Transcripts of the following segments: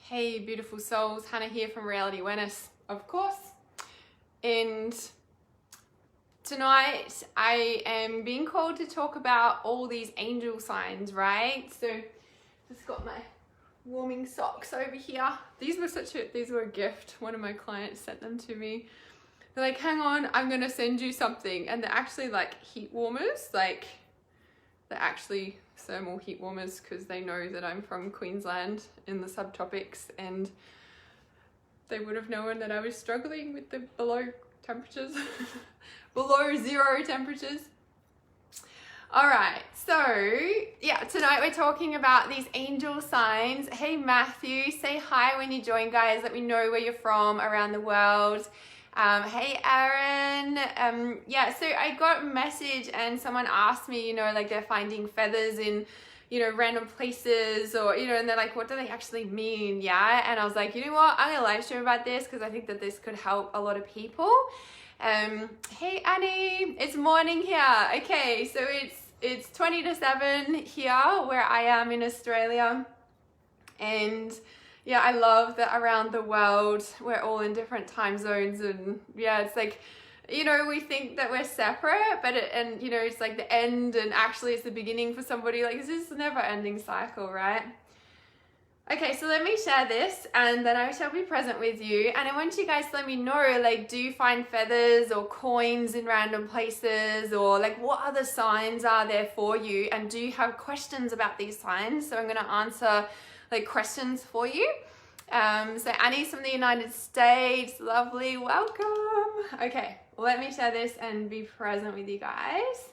Hey beautiful souls, Hannah here from Reality Awareness, of course. And tonight I am being called to talk about all these angel signs, right? So just got my warming socks over here. These were a gift. One of my clients sent them to me. They're like, hang on, I'm gonna send you something. And they're actually like heat warmers, like they're actually thermal heat warmers because they know that I'm from Queensland in the subtropics, and they would have known that I was struggling with the below temperatures, below zero temperatures. All right, so yeah, tonight we're talking about these angel signs. Hey Matthew, say hi when you join, guys. Let me know where you're from around the world. Hey Aaron, yeah, so I got a message and someone asked me, like they're finding feathers in, random places, or, and they're like, what do they actually mean? Yeah. And I was like, you know what, I'm gonna live stream about this because I think that this could help a lot of people. Hey Annie, it's morning here. Okay, so it's 20 to 7 here where I am in Australia. And yeah, I love that around the world we're all in different time zones, and yeah, it's like, we think that we're separate, but it's like the end, and actually it's the beginning for somebody. Like, this is a never ending cycle, right? Okay, so let me share this and then I shall be present with you. And I want you guys to let me know, like, do you find feathers or coins in random places, or like what other signs are there for you? And do you have questions about these signs? So I'm going to answer like questions for you. So Annie's from the United States. Lovely, welcome. Okay, let me share this and be present with you guys.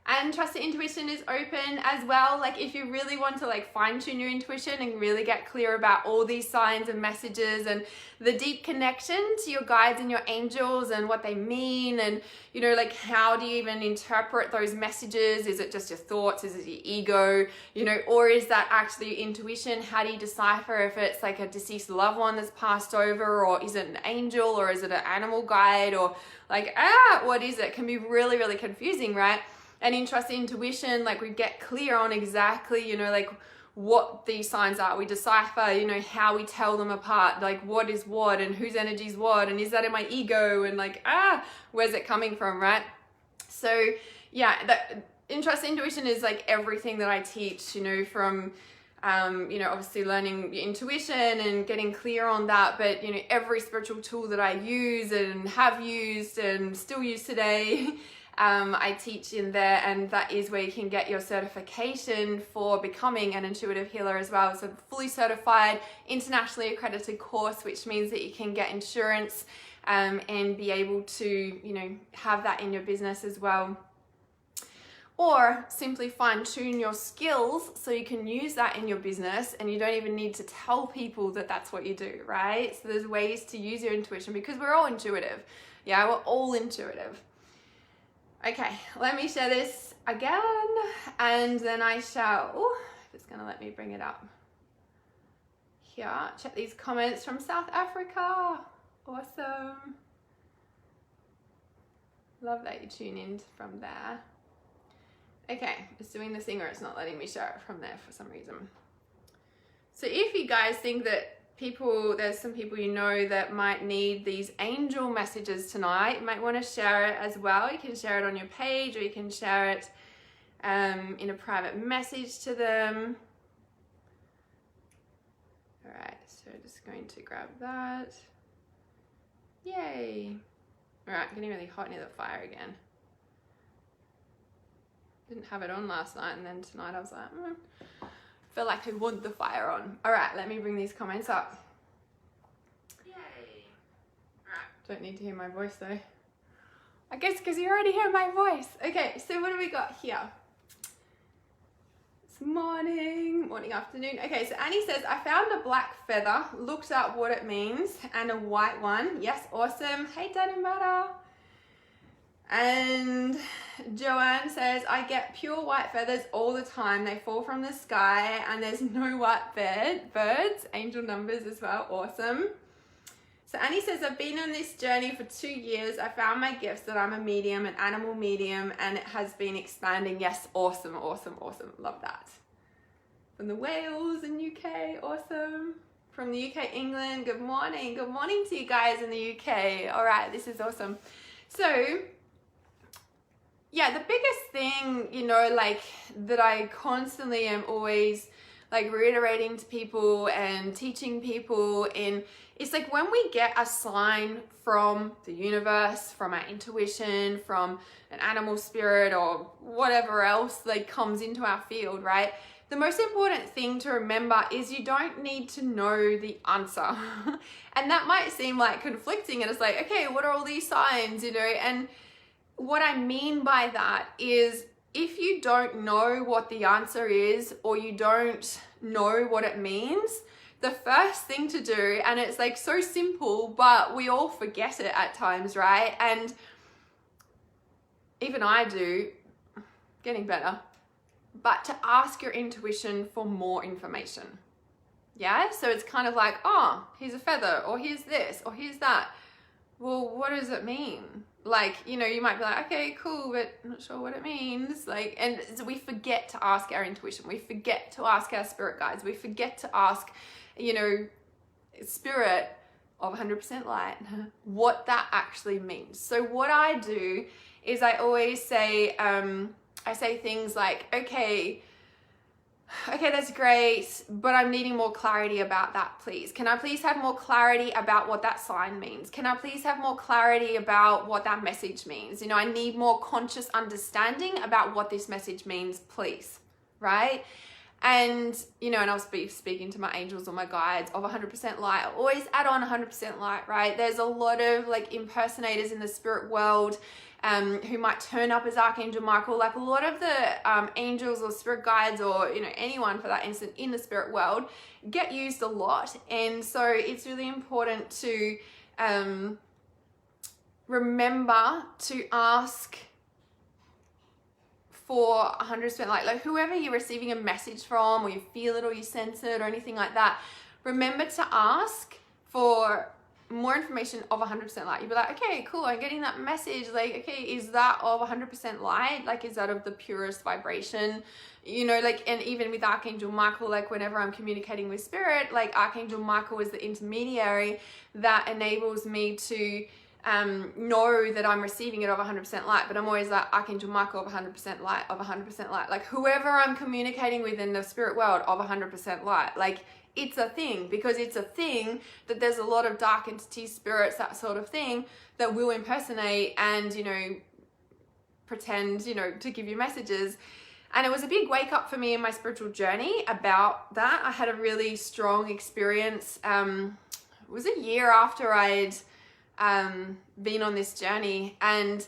And Trusted Intuition is open as well. Like, if you really want to like fine tune your intuition and really get clear about all these signs and messages and the deep connection to your guides and your angels and what they mean, and like how do you even interpret those messages? Is it just your thoughts? Is it your ego? Or is that actually your intuition? How do you decipher if it's like a deceased loved one that's passed over, or is it an angel, or is it an animal guide, or like what is it? Can be really, really confusing, right? And in Trusted Intuition, like, we get clear on exactly, like what these signs are. We decipher, how we tell them apart, like what is what and whose energy is what, and is that in my ego, and like, where's it coming from, right? So yeah, in Trusted Intuition is like everything that I teach, from obviously learning your intuition and getting clear on that, but every spiritual tool that I use and have used and still use today, I teach in there, and that is where you can get your certification for becoming an intuitive healer as well. It's a fully certified, internationally accredited course, which means that you can get insurance and be able to, have that in your business as well. Or simply fine tune your skills so you can use that in your business, and you don't even need to tell people that that's what you do, right? So there's ways to use your intuition, because we're all intuitive. Yeah, we're all intuitive. Okay, let me share this again, and then I shall, if it's gonna let me bring it up here, check these comments from South Africa. Awesome. Love that you tune in from there. Okay, it's doing the thing, or it's not letting me share it from there for some reason. So if you guys think that there's some people that might need these angel messages tonight, you might want to share it as well. You can share it on your page, or you can share it in a private message to them. All right, so just going to grab that. Yay. All right, getting really hot near the fire again. Didn't have it on last night, and then tonight I was like, feel like I want the fire on. All right, let me bring these comments up. Yay. All right, don't need to hear my voice though. I guess because you already hear my voice. Okay, so what do we got here? It's morning, afternoon. Okay, so Annie says, I found a black feather, looked up what it means, and a white one. Yes, awesome. Hey, Danimata. And Joanne says, I get pure white feathers all the time. They fall from the sky, and there's no white birds. Angel numbers as well. Awesome. So Annie says, I've been on this journey for 2 years. I found my gifts that I'm a medium, an animal medium, and it has been expanding. Yes, awesome, awesome, awesome. Love that. From the Wales in UK, awesome. from the UK, England. Good morning to you guys in the UK. All right, this is awesome. So yeah, the biggest thing, you know, like that I constantly am always like reiterating to people and teaching people in, it's like when we get a sign from the universe, from our intuition, from an animal spirit or whatever else like comes into our field, right? The most important thing to remember is you don't need to know the answer. And that might seem like conflicting, and it's like, okay, what are all these signs, you know? And what I mean by that is if you don't know what the answer is, or you don't know what it means, the first thing to do, and it's like so simple, but we all forget it at times, right? And even I do, getting better, but to ask your intuition for more information. Yeah, so it's kind of like, oh, here's a feather, or here's this, or here's that. Well, what does it mean? Like, you know, you might be like, okay, cool, but I'm not sure what it means. Like, and so we forget to ask our intuition. We forget to ask our spirit guides. We forget to ask, you know, spirit of 100% light, what that actually means. So what I do is I always say, I say things like, okay, that's great, but I'm needing more clarity about that, please. Can I please have more clarity about what that sign means? Can I please have more clarity about what that message means? You know, I need more conscious understanding about what this message means, please, right? And, you know, and I'll be speaking to my angels or my guides of 100% light. I always add on 100% light, right? There's a lot of like impersonators in the spirit world who might turn up as Archangel Michael. Like a lot of the angels or spirit guides, or, you know, anyone for that instant in the spirit world get used a lot. And so it's really important to remember to ask for 100% light. Like whoever you're receiving a message from, or you feel it or you sense it or anything like that, remember to ask for more information of 100% light. You'd be like, okay, cool, I'm getting that message. Like, okay, is that of 100% light? Like, is that of the purest vibration? You know, like, and even with Archangel Michael, like whenever I'm communicating with spirit, like Archangel Michael is the intermediary that enables me to know that I'm receiving it of 100% light. But I'm always like, Archangel Michael of 100% light, of 100% light. Like whoever I'm communicating with in the spirit world of 100% light. Like, it's a thing, because it's a thing that there's a lot of dark entity spirits, that sort of thing, that will impersonate and, you know, pretend, you know, to give you messages. And it was a big wake up for me in my spiritual journey about that. I had a really strong experience. It was a year after I'd been on this journey, and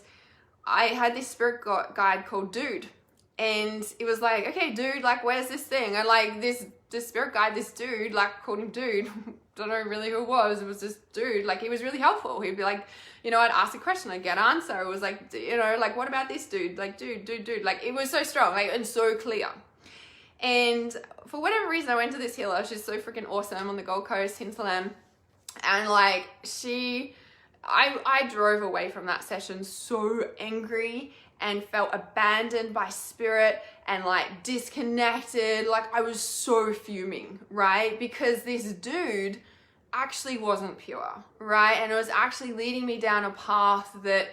I had this spirit guide called Dude. And it was like, okay, dude, like, where's this thing? And like this spirit guide, this dude, like, called him Dude. Don't know really who it was. It was this dude. Like, he was really helpful. He'd be like, you know, I'd ask a question, I'd get an answer. It was like, you know, like, what about this dude? Like, dude. Like, it was so strong, like, and so clear. And for whatever reason, I went to this healer. She's so freaking awesome on the Gold Coast, Hinterland. And like, I drove away from that session so angry and felt abandoned by spirit and like disconnected. Like I was so fuming, right? Because this dude actually wasn't pure, right? And it was actually leading me down a path that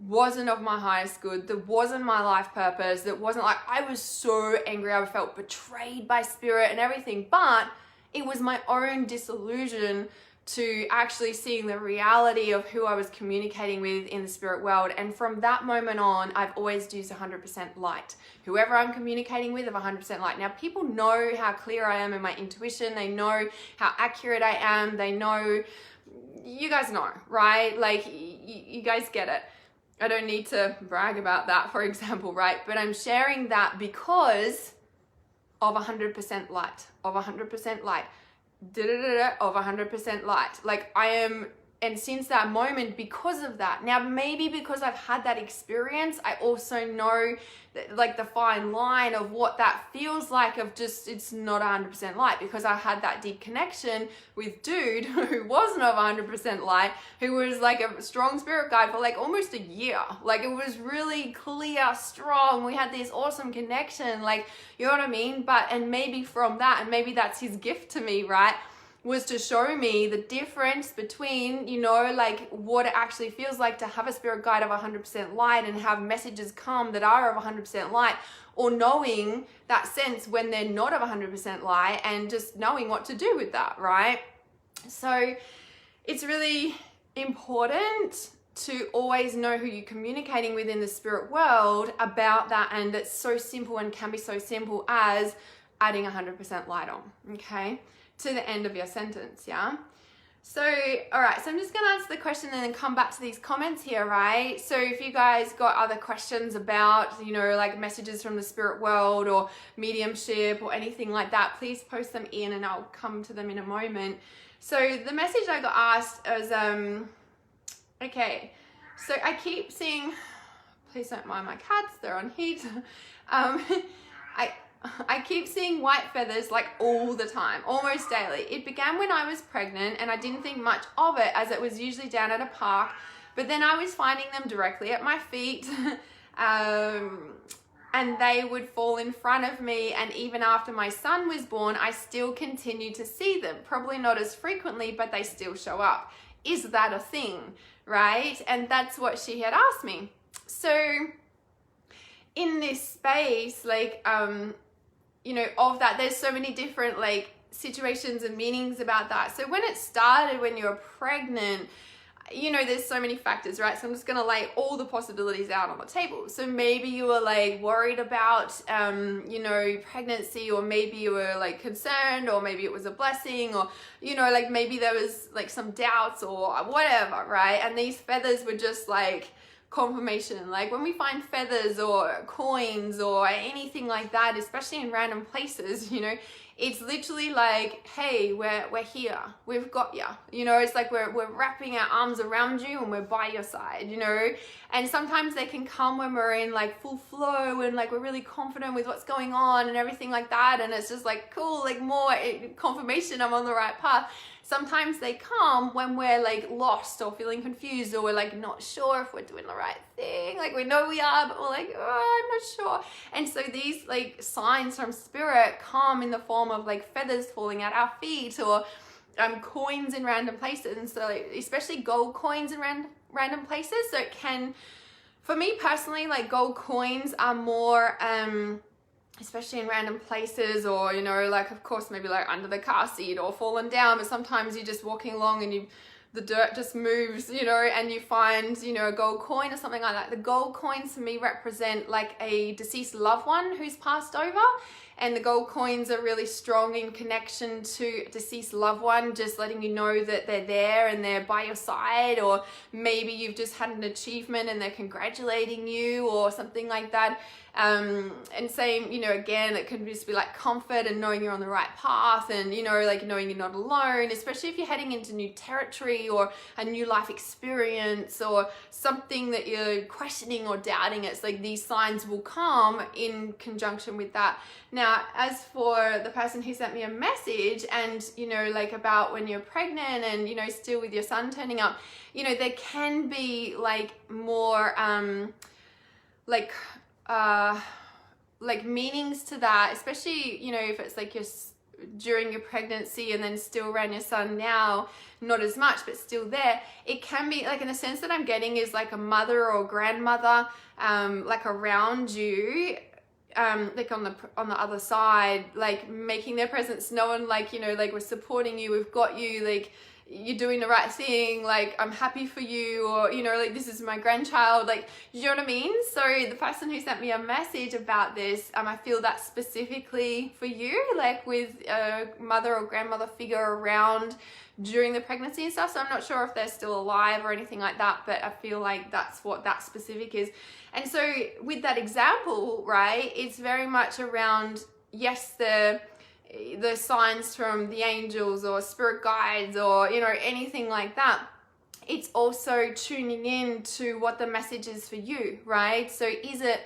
wasn't of my highest good, that wasn't my life purpose, that wasn't like, I was so angry. I felt betrayed by spirit and everything, but it was my own disillusion to actually seeing the reality of who I was communicating with in the spirit world. And from that moment on, I've always used 100% light. Whoever I'm communicating with of 100% light. Now, people know how clear I am in my intuition. They know how accurate I am. They know, you guys know, right? Like, you guys get it. I don't need to brag about that, for example, right? But I'm sharing that because of 100% light, of 100% light. Of 100% light. Like I am, and since that moment, because of that, now maybe because I've had that experience, I also know that, like the fine line of what that feels like, of just, it's not 100% light, because I had that deep connection with Dude who wasn't of 100% light, who was like a strong spirit guide for like almost a year. Like it was really clear, strong. We had this awesome connection, like, you know what I mean? But, and maybe from that, and maybe that's his gift to me, right? was to show me the difference between, you know, like what it actually feels like to have a spirit guide of 100% light and have messages come that are of 100% light, or knowing that sense when they're not of 100% light, and just knowing what to do with that, right? So it's really important to always know who you're communicating with in the spirit world about that, and it's so simple and can be so simple as adding 100% light on, okay, to the end of your sentence, yeah? So, all right, so I'm just gonna answer the question and then come back to these comments here, right? So if you guys got other questions about, you know, like messages from the spirit world or mediumship or anything like that, please post them in and I'll come to them in a moment. So the message I got asked was, okay, so I keep seeing, please don't mind my cats, they're on heat. I keep seeing white feathers like all the time, almost daily. It began when I was pregnant and I didn't think much of it as it was usually down at a park, but then I was finding them directly at my feet and they would fall in front of me, and even after my son was born, I still continued to see them. Probably not as frequently, but they still show up. Is that a thing, right? And that's what she had asked me. So in this space, like, you know, of that, there's so many different like situations and meanings about that. So when it started, when you're pregnant, you know, there's so many factors, right? So I'm just gonna lay all the possibilities out on the table. So maybe you were like worried about, you know, pregnancy, or maybe you were like concerned, or maybe it was a blessing, or, you know, like maybe there was like some doubts or whatever, right? And these feathers were just like confirmation. Like when we find feathers or coins or anything like that, especially in random places, you know, it's literally like, hey, we're here, we've got you, you know. It's like we're wrapping our arms around you and we're by your side, you know. And sometimes they can come when we're in like full flow and like we're really confident with what's going on and everything like that, and it's just like cool, like more confirmation I'm on the right path. Sometimes they come when we're like lost or feeling confused, or we're like not sure if we're doing the right thing. Like we know we are, but we're like, oh, I'm not sure. And so these like signs from spirit come in the form of like feathers falling at our feet, or coins in random places. And so like, especially gold coins in random places. So it can, for me personally, like gold coins are more, especially in random places, or, you know, like of course maybe like under the car seat or fallen down, but sometimes you're just walking along and the dirt just moves, you know, and you find, you know, a gold coin or something like that. The gold coins to me represent like a deceased loved one who's passed over, and the gold coins are really strong in connection to a deceased loved one, just letting you know that they're there and they're by your side, or maybe you've just had an achievement and they're congratulating you or something like that. And same, you know, again, it can just be like comfort and knowing you're on the right path, and, you know, like knowing you're not alone, especially if you're heading into new territory or a new life experience or something that you're questioning or doubting. It's like these signs will come in conjunction with that. Now, as for the person who sent me a message and, you know, like about when you're pregnant and, you know, still with your son turning up, you know, there can be like more, like meanings to that, especially, you know, if it's like you're during your pregnancy and then still around your son now, not as much, but still there. It can be like, in a sense that I'm getting is like a mother or grandmother, like around you, like on the other side, like making their presence known, like, you know, like we're supporting you, we've got you, like you're doing the right thing, like I'm happy for you, or, you know, like this is my grandchild, like, you know what I mean? So the person who sent me a message about this, I feel that specifically for you, like with a mother or grandmother figure around during the pregnancy and stuff. So I'm not sure if they're still alive or anything like that, but I feel like that's what that specific is. And so with that example, right, it's very much around, yes, the signs from the angels or spirit guides or, you know, anything like that. It's also tuning in to what the message is for you, right? So is it,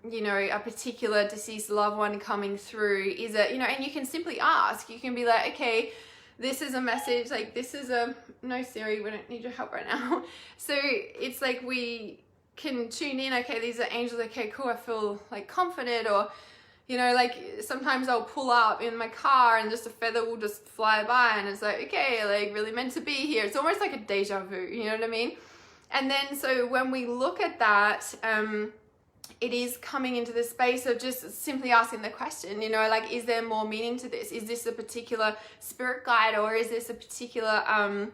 you know, a particular deceased loved one coming through? Is it, you know, and you can simply ask, you can be like, okay, this is a message, like this is a, no Siri, we don't need your help right now. So it's like we can tune in, okay, these are angels, okay, cool, I feel like comforted, or, You know, like sometimes I'll pull up in my car and just a feather will just fly by and it's like, okay, like really meant to be here. It's almost like a deja vu, you know what I mean? And then so when we look at that, it is coming into the space of just simply asking the question, you know, like, is there more meaning to this? Is this a particular spirit guide, or is this a particular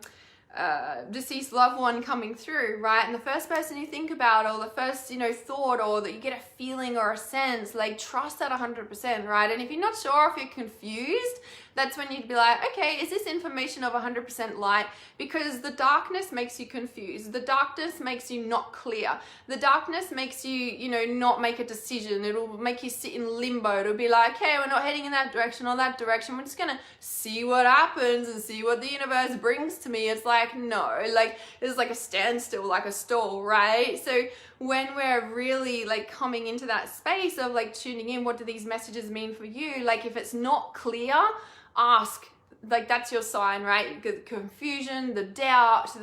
deceased loved one coming through, right? And the first person you think about, or the first, you know, thought, or that you get a feeling or a sense, like, trust that 100%, right? And if you're not sure, if you're confused, that's when you'd be like, okay, is this information of 100% light? Because the darkness makes you confused. The darkness makes you not clear. The darkness makes you, you know, not make a decision. It'll make you sit in limbo. It'll be like, okay, we're not heading in that direction or that direction. We're just going to see what happens and see what the universe brings to me. It's like, no, like, it's like a standstill, like a stall, right? So when we're really like coming into that space of like tuning in, what do these messages mean for you? Like, if it's not clear, ask. Like, that's your sign, right? The confusion, the doubt,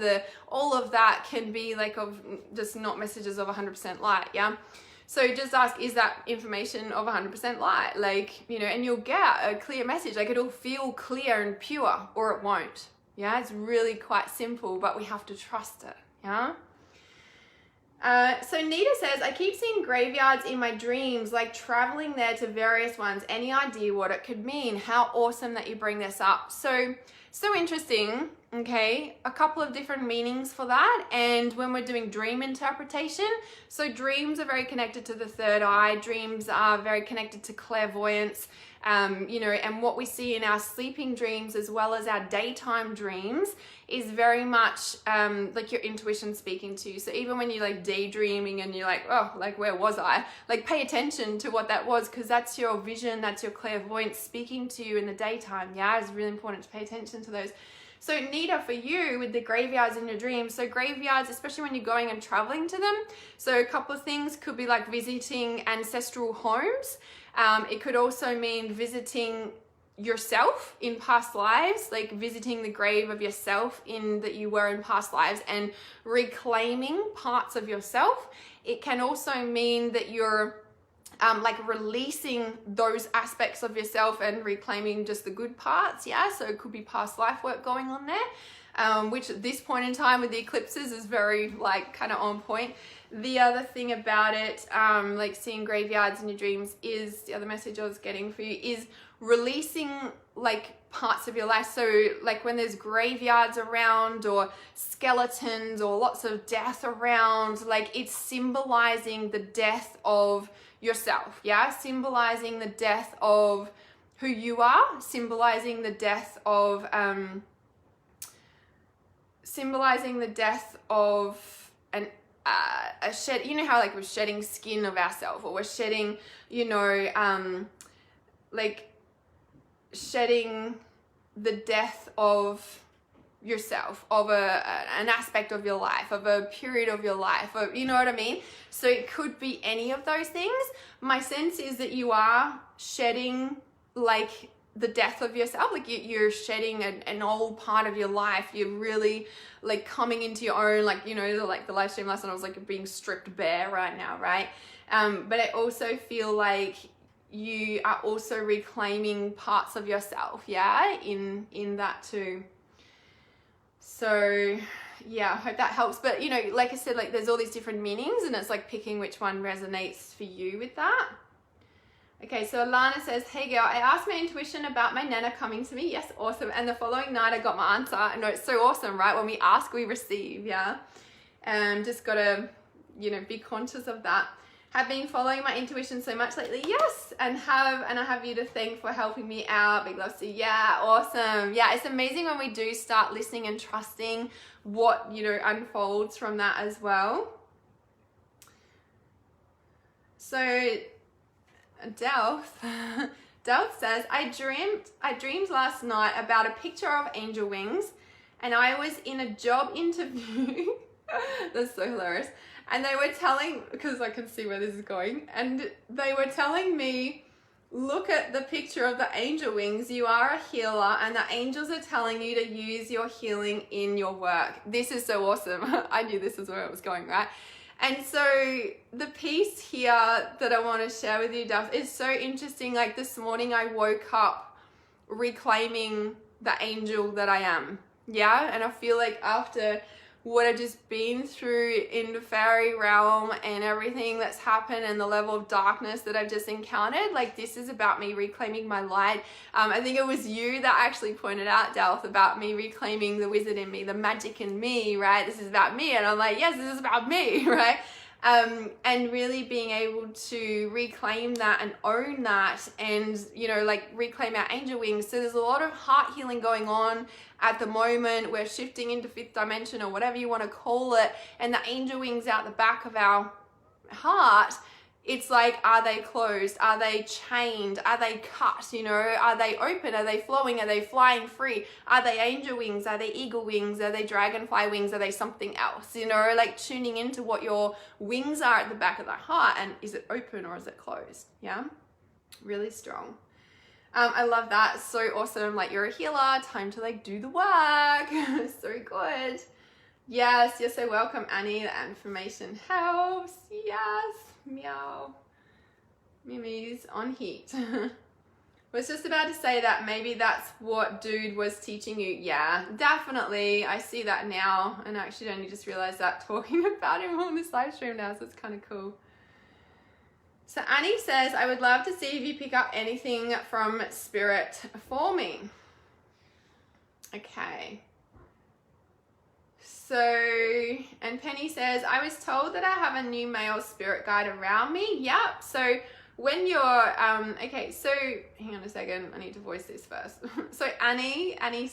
all of that can be like of just not messages of 100% light. Yeah. So just ask, is that information of 100% light? Like, you know, and you'll get a clear message. Like, it'll feel clear and pure, or it won't. Yeah. It's really quite simple, but we have to trust it. Yeah. So Nita says, I keep seeing graveyards in my dreams, like traveling there to various ones. Any idea what it could mean? How awesome that you bring this up. So interesting. Okay, a couple of different meanings for that. And when we're doing dream interpretation, so dreams are very connected to the third eye. Dreams are very connected to clairvoyance. You know, and what we see in our sleeping dreams as well as our daytime dreams is very much like your intuition speaking to you. So even when you're like daydreaming and you're like, oh, like, where was I? Like, pay attention to what that was, because that's your vision, that's your clairvoyance speaking to you in the daytime. Yeah, it's really important to pay attention to those. So Nita, for you with the graveyards in your dreams, so graveyards, especially when you're going and traveling to them, so a couple of things could be like visiting ancestral homes. It could also mean visiting yourself in past lives, like visiting the grave of yourself that you were in past lives and reclaiming parts of yourself. It can also mean that you're like releasing those aspects of yourself and reclaiming just the good parts. Yeah, so it could be past life work going on there, which at this point in time with the eclipses is very like kind of on point. The other thing about it, like seeing graveyards in your dreams, is the other message I was getting for you is releasing like parts of your life. So like when there's graveyards around or skeletons or lots of death around, like it's symbolizing the death of yourself. Yeah, symbolizing the death of who you are, symbolizing the death of a shed. You know how like we're shedding skin of ourselves, or we're shedding, you know, like shedding the death of yourself, of an aspect of your life, of a period of your life, of, you know what I mean? So it could be any of those things. My sense is that you are shedding like the death of yourself, like you're shedding an old part of your life. You're really like coming into your own, like, you know, like the live stream last night, I was like being stripped bare right now, right? But I also feel like you are also reclaiming parts of yourself, yeah, in that too. So yeah, I hope that helps. But you know, like I said, like there's all these different meanings and it's like picking which one resonates for you with that. Okay, so Alana says, hey girl, I asked my intuition about my Nana coming to me. Yes, awesome. And the following night I got my answer. I know, it's so awesome, right? When we ask, we receive, yeah? Just gotta, you know, be conscious of that. Have been following my intuition so much lately. Yes, and I have you to thank for helping me out. Big love to you. Yeah, awesome. Yeah, it's amazing when we do start listening and trusting what, you know, unfolds from that as well. So Delph says, I dreamed last night about a picture of angel wings, and I was in a job interview. That's so hilarious. And they were telling, because I can see where this is going, and they were telling me, look at the picture of the angel wings. You are a healer, and the angels are telling you to use your healing in your work. This is so awesome. I knew this is where it was going, right? And so the piece here that I want to share with you, Duff, is so interesting. Like this morning I woke up reclaiming the angel that I am. Yeah. And I feel like after what I've just been through in the fairy realm and everything that's happened and the level of darkness that I've just encountered, like this is about me reclaiming my light. I think it was you that actually pointed out, Delph, about me reclaiming the wizard in me, the magic in me, right? This is about me. And I'm like, yes, this is about me, right? And really being able to reclaim that and own that and, you know, like reclaim our angel wings. So there's a lot of heart healing going on at the moment. We're shifting into fifth dimension or whatever you want to call it. And the angel wings out the back of our heart, it's like, are they closed? Are they chained? Are they cut? You know, are they open? Are they flowing? Are they flying free? Are they angel wings? Are they eagle wings? Are they dragonfly wings? Are they something else? You know, like tuning into what your wings are at the back of the heart, and is it open or is it closed? Yeah, really strong. I love that. So awesome. Like you're a healer. Time to like do the work. So good. Yes, you're so welcome, Annie. The information helps. Yes. Meow. Mimi's on heat. Was just about to say that maybe that's what dude was teaching you. Yeah, definitely. I see that now, and I actually only just realized that talking about him on this live stream now, so it's kind of cool. So Annie says, I would love to see if you pick up anything from spirit for me. Okay. So, and Penny says, I was told that I have a new male spirit guide around me. Yep. So when you're, okay, so hang on a second. I need to voice this first. So Annie7,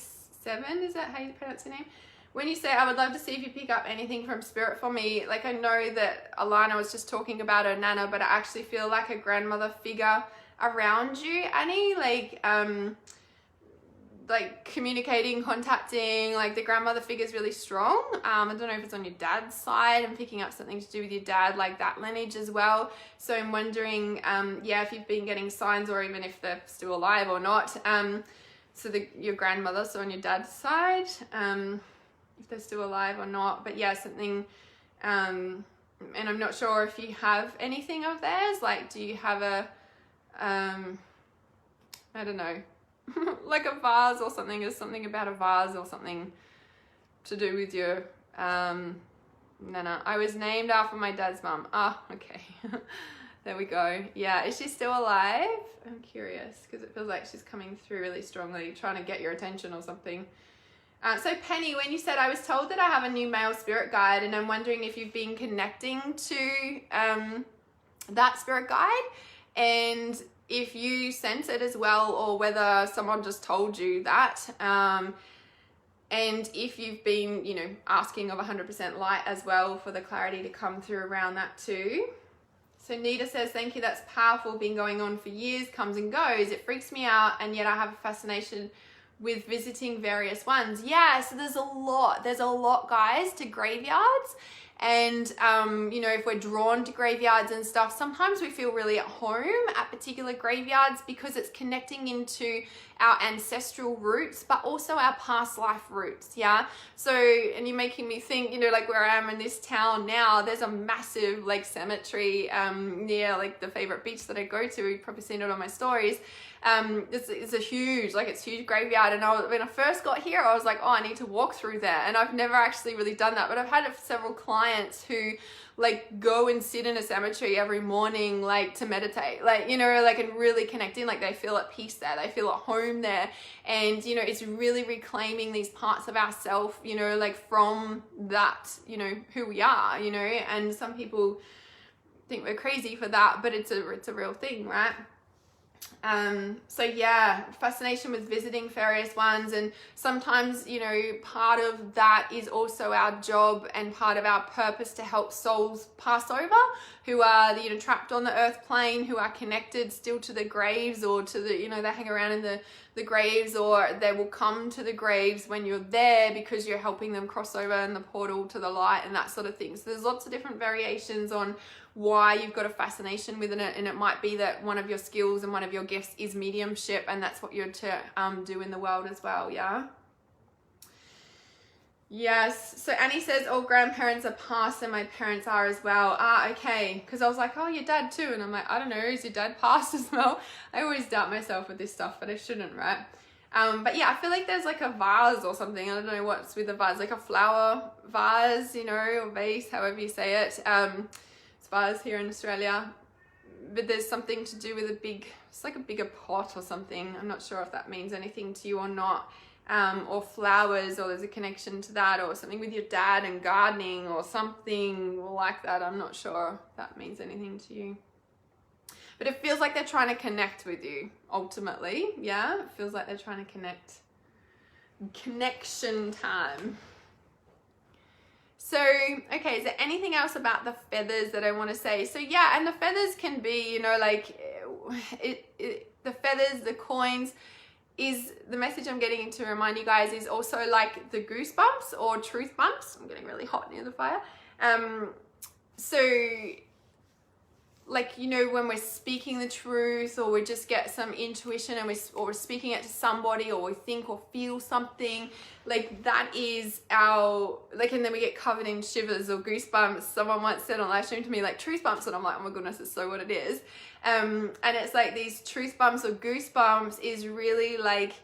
is that how you pronounce your name? When you say, I would love to see if you pick up anything from spirit for me, like I know that Alana was just talking about her Nana, but I actually feel like a grandmother figure around you, Annie, like communicating, contacting, like the grandmother figure is really strong. I don't know if it's on your dad's side and picking up something to do with your dad, like that lineage as well. So I'm wondering, yeah, if you've been getting signs or even if they're still alive or not. So your grandmother, so on your dad's side, if they're still alive or not. But yeah, something, and I'm not sure if you have anything of theirs. Like, do you have a, I don't know, like a vase or something? Is something about a vase or something to do with your Nana? I was named after my dad's mum. Ah, okay. There we go. Yeah, is she still alive? I'm curious because it feels like she's coming through really strongly, trying to get your attention or something. So Penny, when you said, I was told that I have a new male spirit guide, and I'm wondering if you've been connecting to that spirit guide, and if you sense it as well, or whether someone just told you that, and if you've been, you know, asking of 100% light as well for the clarity to come through around that too. So Nita says, thank you, that's powerful, been going on for years, comes and goes, it freaks me out, and yet I have a fascination with visiting various ones. Yeah, so there's a lot, guys, to graveyards. And, you know, if we're drawn to graveyards and stuff, sometimes we feel really at home at particular graveyards because it's connecting into our ancestral roots, but also our past life roots. Yeah. So, and you're making me think, you know, like where I am in this town now, there's a massive like cemetery, near like the favorite beach that I go to. You've probably seen it on my stories. It's a huge, like it's huge graveyard. And when I first got here, I was like, oh, I need to walk through there. And I've never actually really done that, but I've had several clients who like go and sit in a cemetery every morning, like to meditate, like, you know, like, and really connecting, like they feel at peace there, they feel at home there. And, you know, it's really reclaiming these parts of ourselves, you know, like from that, you know, who we are, you know, and some people think we're crazy for that, but it's a real thing, right? So yeah, fascination with visiting various ones, and sometimes, you know, part of that is also our job and part of our purpose to help souls pass over who are, you know, trapped on the earth plane, who are connected still to the graves, or to the, you know, they hang around in the graves, or they will come to the graves when you're there because you're helping them cross over in the portal to the light and that sort of thing. So there's lots of different variations on why you've got a fascination with it, and it might be that one of your skills and one of your gifts is mediumship, and that's what you're to do in the world as well. Yeah. Yes. So Annie says all grandparents are past and my parents are as well. Ah, okay. Because I was like, oh, your dad too. And I'm like, I don't know, is your dad past as well? I always doubt myself with this stuff, but I shouldn't, right? But yeah, I feel like there's like a vase or something. I don't know what's with a vase, like a flower vase, you know, or vase, however you say it. It's vase here in Australia. But there's something to do with it's like a bigger pot or something. I'm not sure if that means anything to you or not. Or flowers, or there's a connection to that, or something with your dad and gardening or something like that. I'm not sure if that means anything to you. But it feels like they're trying to connect with you, ultimately. Yeah, it feels like they're trying to connect. Connection time. So, okay, is there anything else about the feathers that I want to say? So yeah, and the feathers can be, you know, like the feathers, the coins, is the message I'm getting to remind you guys is also like the goosebumps or truth bumps. I'm getting really hot near the fire. So like, you know, when we're speaking the truth, or we just get some intuition and we're speaking it to somebody, or we think or feel something, like that is our, like, and then we get covered in shivers or goosebumps. Someone once said on live stream to me, like, truth bumps, and I'm like, oh my goodness, it's so what it is. And it's like these truth bumps or goosebumps is really like,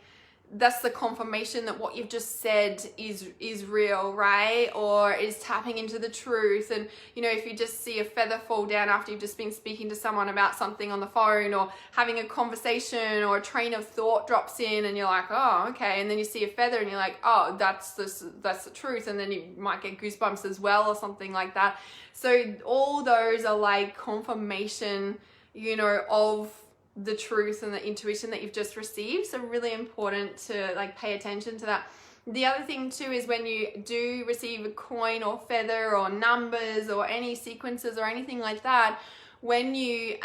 that's the confirmation that what you've just said is real, right? Or is tapping into the truth. And, you know, if you just see a feather fall down after you've just been speaking to someone about something on the phone, or having a conversation, or a train of thought drops in and you're like, oh, okay. And then you see a feather and you're like, oh, that's the truth. And then you might get goosebumps as well, or something like that. So all those are like confirmation, you know, of the truth and the intuition that you've just received. So really important to like pay attention to that. The other thing too is when you do receive a coin or feather or numbers or any sequences or anything like that, when you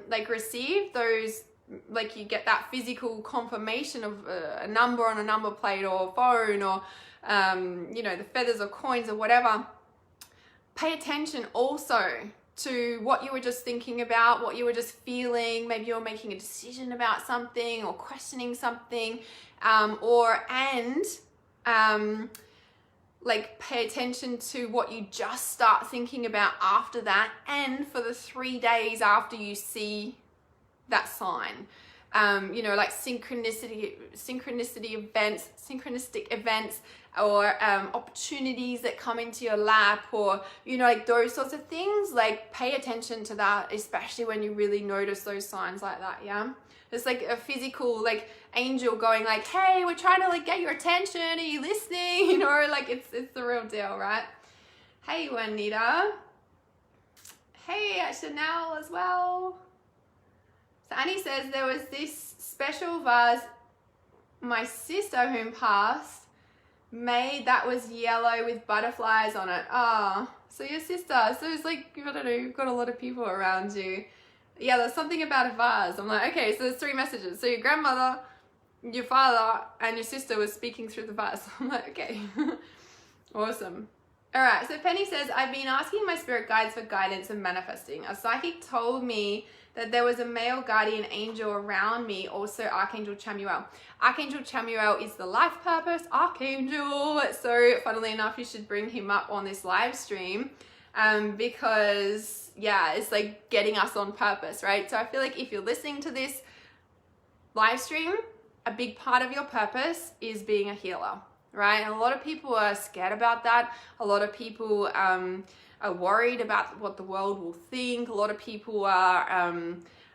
like receive those, like you get that physical confirmation of a number on a number plate or phone, or you know, the feathers or coins or whatever, pay attention also to what you were just thinking about, what you were just feeling. Maybe you're making a decision about something or questioning something, like pay attention to what you just start thinking about after that, and for the 3 days after you see that sign. You know, like synchronistic events, or opportunities that come into your lap, or, you know, like those sorts of things. Like pay attention to that, especially when you really notice those signs like that. Yeah, it's like a physical, like, angel going like, hey, we're trying to like get your attention, are you listening? You know, like it's the real deal, right? Hey Juanita, hey Chanel as well. So Annie says there was this special vase my sister, whom passed, made that was yellow with butterflies on it. Ah, oh, so your sister. So it's like, I don't know, you've got a lot of people around you. Yeah, there's something about a vase. I'm like, okay, so there's 3 messages. So your grandmother, your father, and your sister was speaking through the vase. I'm like, okay. Awesome. All right, so Penny says, I've been asking my spirit guides for guidance and manifesting. A psychic told me that there was a male guardian angel around me, also Archangel Chamuel. Archangel Chamuel is the life purpose archangel. So funnily enough, you should bring him up on this live stream, because yeah, it's like getting us on purpose, right? So I feel like if you're listening to this live stream, a big part of your purpose is being a healer, right? And a lot of people are scared about that. A lot of people are worried about what the world will think. A lot of people are,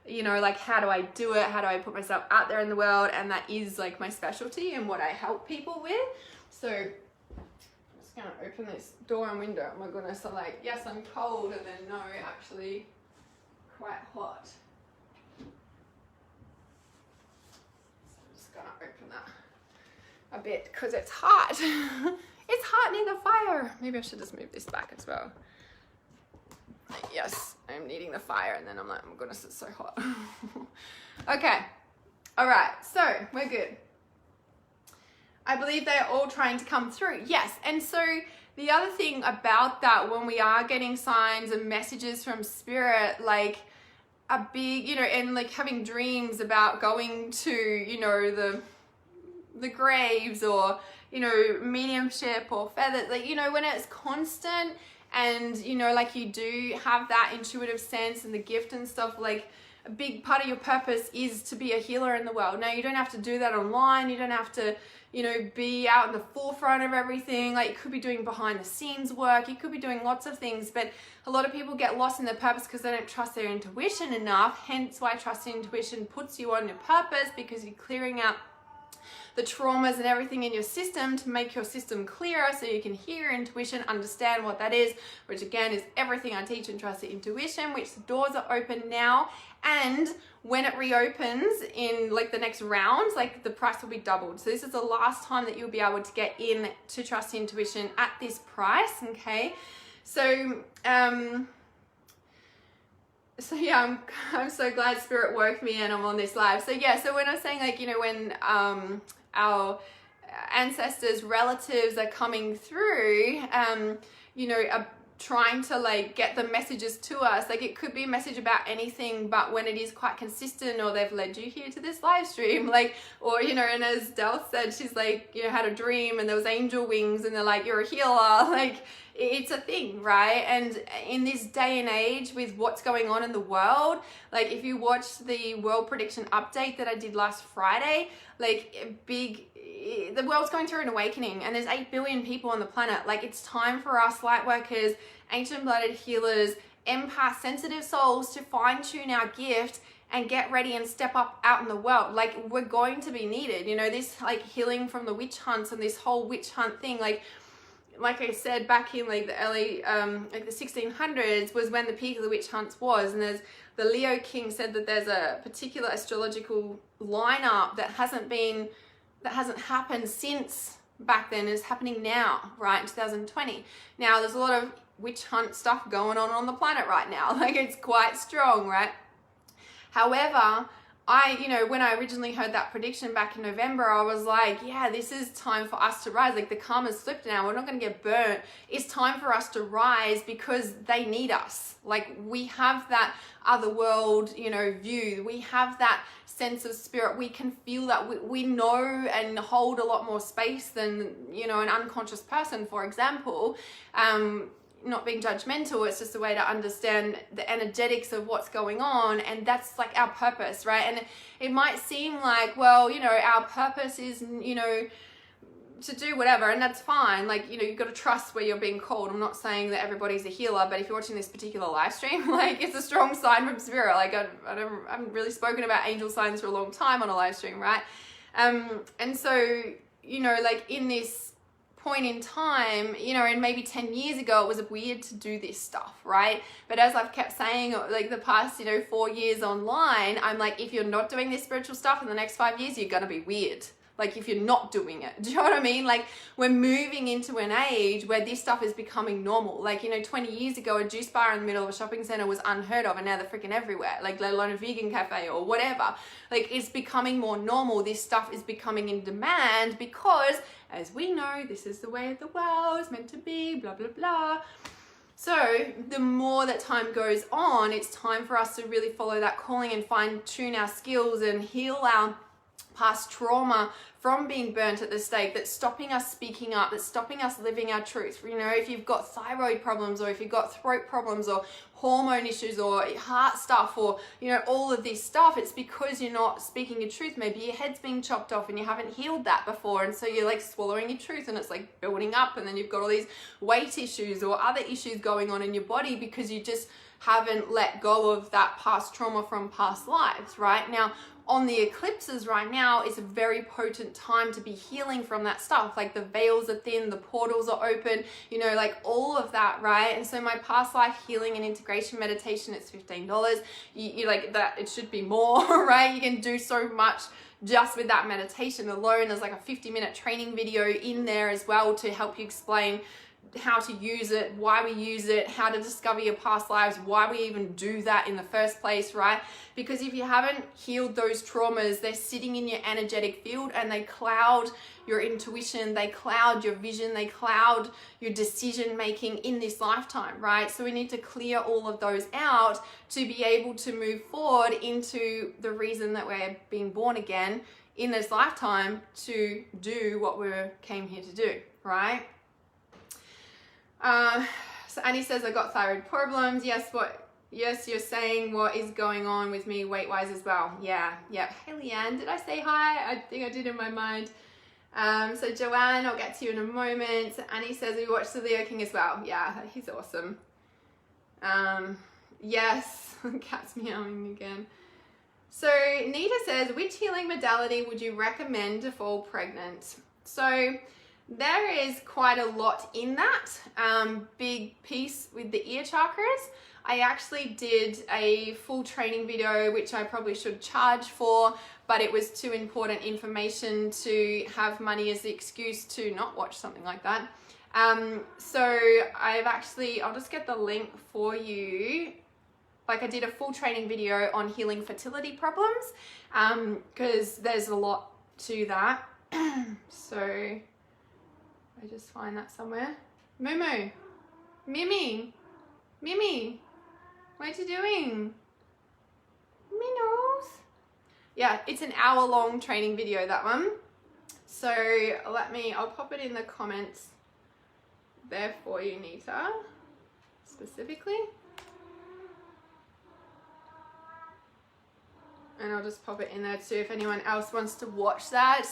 you know, like, how do I do it? How do I put myself out there in the world? And that is like my specialty and what I help people with. So I'm just gonna open this door and window. Oh my goodness, I'm like, yes, I'm cold, and then no, actually quite hot. So I'm just gonna open that a bit because it's hot. It's hot near the fire. Maybe I should just move this back as well. Yes, I'm needing the fire, and then I'm like, oh my goodness, it's so hot. Okay, all right, so we're good. I believe they're all trying to come through. Yes, and so the other thing about that, when we are getting signs and messages from spirit, like a big, you know, and like having dreams about going to, you know, the graves, or, you know, mediumship or feathers, like, you know, when it's constant and, you know, like you do have that intuitive sense and the gift and stuff, like a big part of your purpose is to be a healer in the world. Now, you don't have to do that online. You don't have to, you know, be out in the forefront of everything. Like, you could be doing behind the scenes work. You could be doing lots of things, but a lot of people get lost in their purpose because they don't trust their intuition enough. Hence why trusting intuition puts you on your purpose, because you're clearing out the traumas and everything in your system to make your system clearer, so you can hear your intuition, understand what that is, which again is everything I teach in Trust the Intuition, which the doors are open now. And when it reopens in like the next round, like the price will be doubled. So this is the last time that you'll be able to get in to Trust the Intuition at this price. Okay. So, yeah, I'm so glad Spirit woke me and I'm on this live. So yeah, so when I was saying, like, you know, when our ancestors, relatives are coming through, you know, are trying to like get the messages to us, like it could be a message about anything, but when it is quite consistent, or they've led you here to this live stream, like, or, you know, and as Del said, she's like, you know, had a dream and there was angel wings and they're like, you're a healer, like it's a thing, right? And in this day and age with what's going on in the world, like if you watch the world prediction update that I did last Friday, like the world's going through an awakening, and there's 8 billion people on the planet. Like, it's time for us light workers, ancient blooded healers, empath, sensitive souls to fine tune our gift and get ready and step up out in the world. Like, we're going to be needed, you know, this like healing from the witch hunts and this whole witch hunt thing, like I said, back in like the early like the 1600s was when the peak of the witch hunts was. And there's the Leo King said that there's a particular astrological lineup that hasn't happened since back then, is happening now, right, in 2020. Now there's a lot of witch hunt stuff going on the planet right now, like it's quite strong, right? However, you know, when I originally heard that prediction back in November, I was like, yeah, this is time for us to rise. Like, the karma's flipped now. We're not going to get burnt. It's time for us to rise because they need us. Like, we have that other world, you know, view. We have that sense of spirit. We can feel that. We know and hold a lot more space than, you know, an unconscious person, for example. Not being judgmental, it's just a way to understand the energetics of what's going on, and that's like our purpose, right? And it might seem like, well, you know, our purpose is, you know, to do whatever, and that's fine. Like, you know, you've got to trust where you're being called. I'm not saying that everybody's a healer, but if you're watching this particular live stream, like, it's a strong sign from Spirit. Like, I haven't really spoken about angel signs for a long time on a live stream, right? And so, you know, like in this point in time, you know, and maybe 10 years ago, it was weird to do this stuff, right? But as I've kept saying, like the past, you know, 4 years online, I'm like, if you're not doing this spiritual stuff in the next 5 years, you're going to be weird. Like, if you're not doing it, do you know what I mean? Like, we're moving into an age where this stuff is becoming normal. Like, you know, 20 years ago, a juice bar in the middle of a shopping center was unheard of, and now they're freaking everywhere, like, let alone a vegan cafe or whatever. Like, it's becoming more normal. This stuff is becoming in demand because, as we know, this is the way of the world, it's meant to be, blah, blah, blah. So the more that time goes on, it's time for us to really follow that calling and fine tune our skills and heal our past trauma from being burnt at the stake that's stopping us speaking up, that's stopping us living our truth. You know, if you've got thyroid problems, or if you've got throat problems, or hormone issues, or heart stuff, or, you know, all of this stuff, it's because you're not speaking your truth. Maybe your head's being chopped off and you haven't healed that before, and so you're like swallowing your truth and it's like building up, and then you've got all these weight issues or other issues going on in your body because you just haven't let go of that past trauma from past lives, right? Now, on the eclipses right now, it's a very potent time to be healing from that stuff. Like, the veils are thin, the portals are open, you know, like all of that, right? And so my past life healing and integration meditation, it's $15. You like that, it should be more, right? You can do so much just with that meditation alone. There's like a 50-minute training video in there as well to help you explain how to use it, why we use it, how to discover your past lives, why we even do that in the first place, right? Because if you haven't healed those traumas, they're sitting in your energetic field and they cloud your intuition, they cloud your vision, they cloud your decision making in this lifetime, right? So we need to clear all of those out to be able to move forward into the reason that we're being born again in this lifetime to do what we came here to do, right? So Annie says, I got thyroid problems. Yes, you're saying what is going on with me weight-wise as well. Yeah. Hey, Leanne, did I say hi? I think I did in my mind. So Joanne, I'll get to you in a moment. So Annie says, we watched the Leo King as well. Yeah, he's awesome. Yes, cat's meowing again. So Nita says, which healing modality would you recommend to fall pregnant? So there is quite a lot in that big piece with the ear chakras. I actually did a full training video, which I probably should charge for, but it was too important information to have money as the excuse to not watch something like that. So I'll just get the link for you. Like I did a full training video on healing fertility problems, because there's a lot to that. So I just find that somewhere. Mumu, Mimi, what are you doing? Minnows. Yeah, it's an hour-long training video, that one. So I'll pop it in the comments there for you, Nita, specifically. And I'll just pop it in there too if anyone else wants to watch that.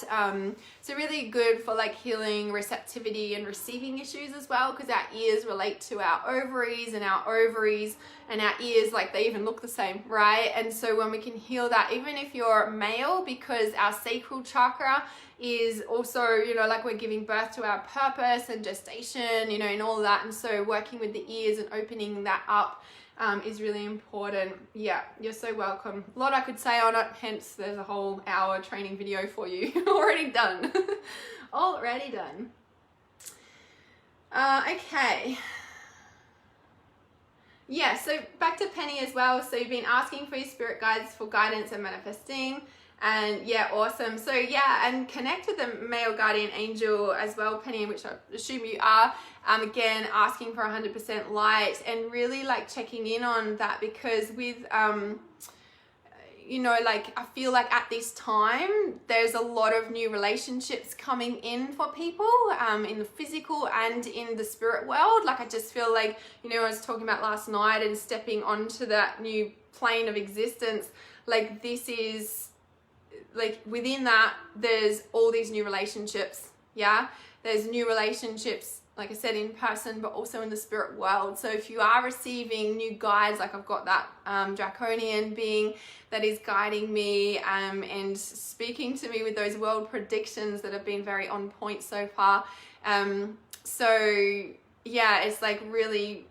So really good for like healing receptivity and receiving issues as well, because our ears relate to our ovaries, and our ovaries and our ears, like they even look the same, right? And so when we can heal that, even if you're male, because our sacral chakra is also, you know, like we're giving birth to our purpose and gestation, you know, and all of that. And so working with the ears and opening that up is really important. Yeah, you're so welcome. A lot I could say on it, hence there's a whole hour training video for you already done. Already done. Okay. Yeah, so back to Penny as well. So you've been asking for your spirit guides for guidance and manifesting. And yeah, awesome. So yeah, and connect with the male guardian angel as well, Penny, which I assume you are. Again, asking for 100% light, and really like checking in on that, because with, you know, like I feel like at this time, there's a lot of new relationships coming in for people, in the physical and in the spirit world. Like I just feel like, you know, I was talking about last night and stepping onto that new plane of existence. Like this is, like within that, there's all these new relationships. Yeah, there's new relationships, like I said, in person, but also in the spirit world. So if you are receiving new guides, like I've got that draconian being that is guiding me and speaking to me with those world predictions that have been very on point so far. So yeah, it's like really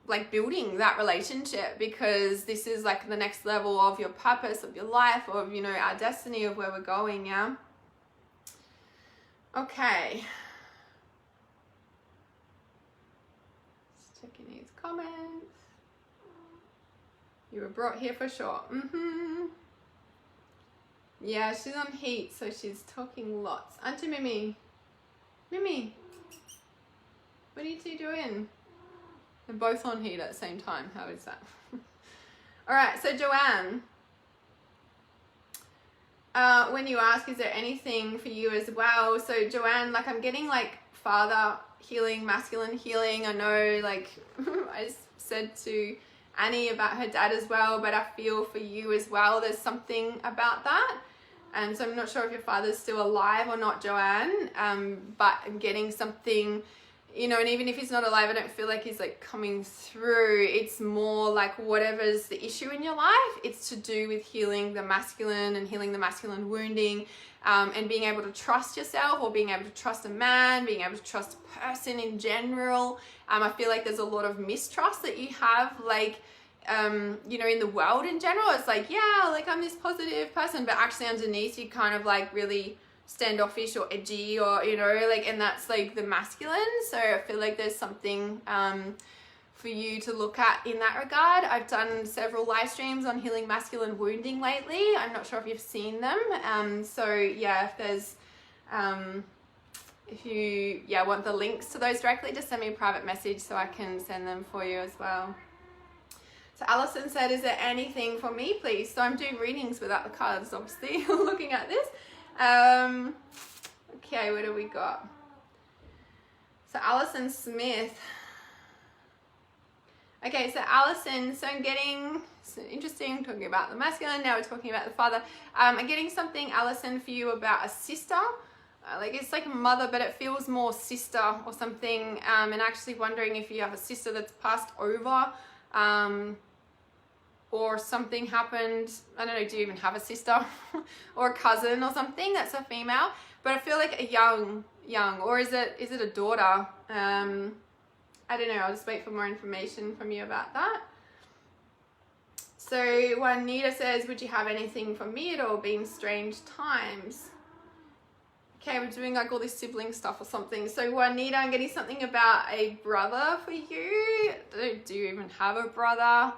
like building that relationship, because this is like the next level of your purpose, of your life, of, you know, our destiny, of where we're going. Yeah. Okay. Just checking these comments. You were brought here for sure. Yeah, she's on heat, so she's talking lots. Auntie Mimi, what are you two doing? They're both on heat at the same time. How is that? All right, so Joanne, when you ask, is there anything for you as well? So Joanne, like I'm getting like father healing, masculine healing. I know, like I said to Annie about her dad as well, but I feel for you as well, there's something about that. And so I'm not sure if your father's still alive or not, Joanne, but I'm getting something, you know, and even if he's not alive, I don't feel like he's like coming through. It's more like whatever's the issue in your life, it's to do with healing the masculine and healing the masculine wounding, and being able to trust yourself, or being able to trust a man, being able to trust a person in general. I feel like there's a lot of mistrust that you have, like, you know, in the world in general. It's like, yeah, like I'm this positive person, but actually underneath you kind of like really standoffish or edgy, or, you know, like, and that's like the masculine. So I feel like there's something for you to look at in that regard. I've done several live streams on healing masculine wounding lately. I'm not sure if you've seen them. So yeah, if there's if you want the links to those directly, just send me a private message so I can send them for you as well. So Alison said, is there anything for me, please? So I'm doing readings without the cards, obviously, looking at this. Okay, what do we got? So Alison Smith. Okay, so Alison, so I'm getting, so interesting, talking about the masculine, now we're talking about the father. I'm getting something, Alison, for you about a sister. Like it's like a mother, but it feels more sister or something. And actually wondering if you have a sister that's passed over, or something happened. I don't know, do you even have a sister or a cousin or something that's a female? But I feel like a young, or is it a daughter? I don't know, I'll just wait for more information from you about that. So Juanita says, would you have anything for me at all? Been strange times. Okay, we're doing like all this sibling stuff or something. So Juanita, I'm getting something about a brother for you. Do you even have a brother?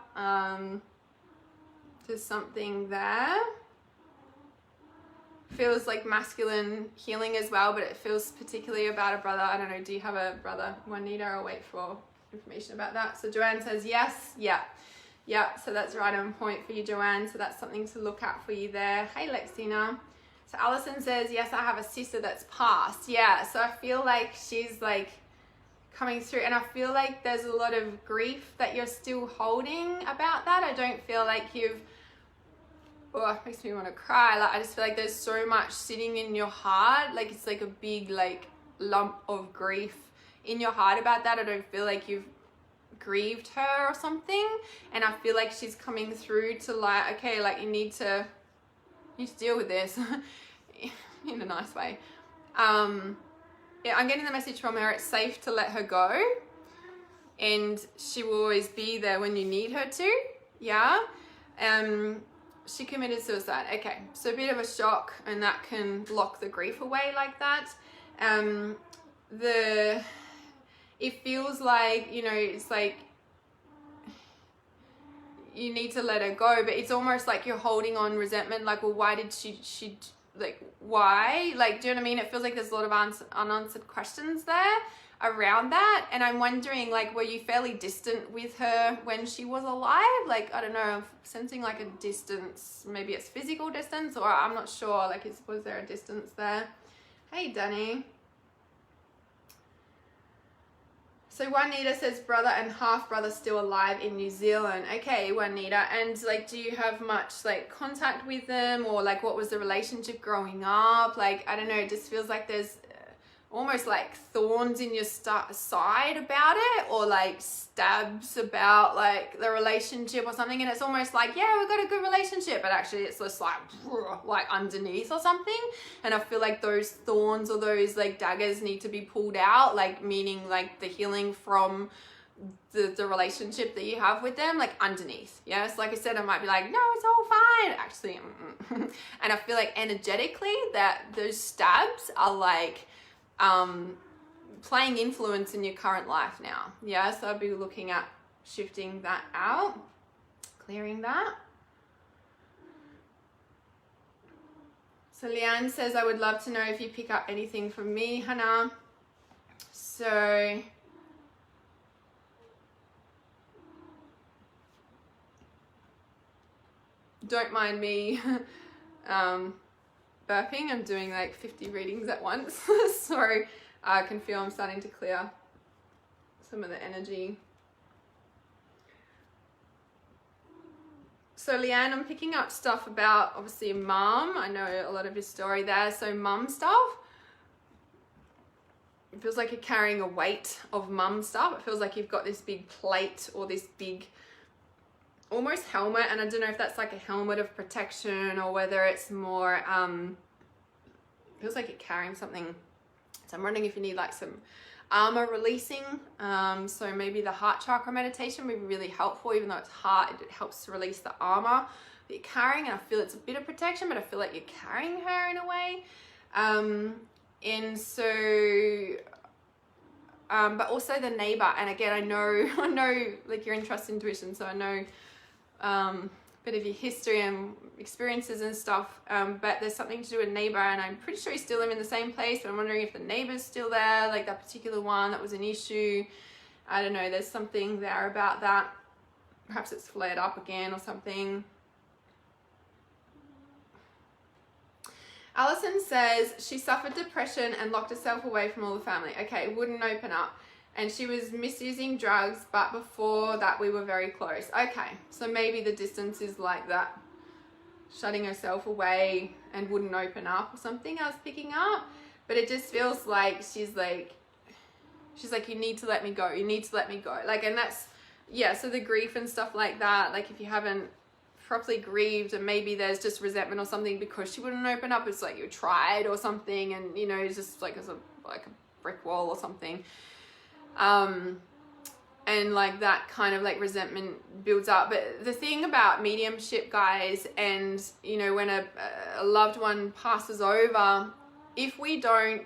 There's something there. Feels like masculine healing as well, but it feels particularly about a brother. I don't know, do you have a brother, Juanita? I'll wait for information about that. So Joanne says yes. Yeah, so that's right on point for you, Joanne. So that's something to look at for you there. Hey, Lexina. So Alison says, yes, I have a sister that's passed. Yeah, so I feel like she's like coming through, and I feel like there's a lot of grief that you're still holding about that. I don't feel like you've, oh, it makes me want to cry. Like I just feel like there's so much sitting in your heart. Like it's like a big like lump of grief in your heart about that. I don't feel like you've grieved her or something, and I feel like she's coming through to like, okay, like you need to deal with this in a nice way. Yeah, I'm getting the message from her, it's safe to let her go, and she will always be there when you need her to. Yeah. She committed suicide. Okay, so a bit of a shock, and that can lock the grief away like that. It feels like, you know, it's like you need to let her go, but it's almost like you're holding on resentment. Like, well, why did she like, why? Like, do you know what I mean? It feels like there's a lot of unanswered questions there around that. And I'm wondering, like, were you fairly distant with her when she was alive? Like, I don't know, I'm sensing like a distance. Maybe it's physical distance, or I'm not sure. Like, was there a distance there? Hey, Danny. So Juanita says brother and half brother still alive in New Zealand. Okay, Juanita, and like, do you have much like contact with them, or like what was the relationship growing up? Like, I don't know, it just feels like there's almost like thorns in your side about it, or like stabs about like the relationship or something, and it's almost like, yeah, we've got a good relationship, but actually it's just like underneath or something. And I feel like those thorns or those like daggers need to be pulled out, like meaning like the healing from the relationship that you have with them, like underneath. Yes, like I said, I might be like, no, it's all fine, actually. And I feel like energetically that those stabs are like playing influence in your current life now. Yeah, so I'd be looking at shifting that out, clearing that. So Leanne says, I would love to know if you pick up anything from me, Hannah. So don't mind me burping. I'm doing like 50 readings at once. So I can feel I'm starting to clear some of the energy. So Leanne, I'm picking up stuff about obviously mum. I know a lot of your story there. So mum stuff. It feels like you're carrying a weight of mum stuff. It feels like you've got this big plate or this big almost helmet, and I don't know if that's like a helmet of protection or whether it's more feels like you're carrying something. So I'm wondering if you need like some armor releasing. So maybe the heart chakra meditation would be really helpful, even though it's hard, it helps to release the armor that you're carrying. And I feel it's a bit of protection, but I feel like you're carrying her in a way. And so but also the neighbor, and again, I know like you're in trust intuition, so I know a bit of your history and experiences and stuff, but there's something to do with neighbor, and I'm pretty sure you still live in the same place, but I'm wondering if the neighbor's still there, like that particular one that was an issue. I don't know, there's something there about that. Perhaps it's flared up again or something. Alison says she suffered depression and locked herself away from all the family. Okay, wouldn't open up. And she was misusing drugs, but before that we were very close. Okay, so maybe the distance is like that. Shutting herself away and wouldn't open up or something I was picking up. But it just feels like she's like, you need to let me go. You need to let me go. Like, and that's, yeah, so the grief and stuff like that, like if you haven't properly grieved and maybe there's just resentment or something because she wouldn't open up, it's like you tried or something and, you know, it's just like it's like a brick wall or something. And like that kind of like resentment builds up. But the thing about mediumship, guys, and you know, when a loved one passes over, if we don't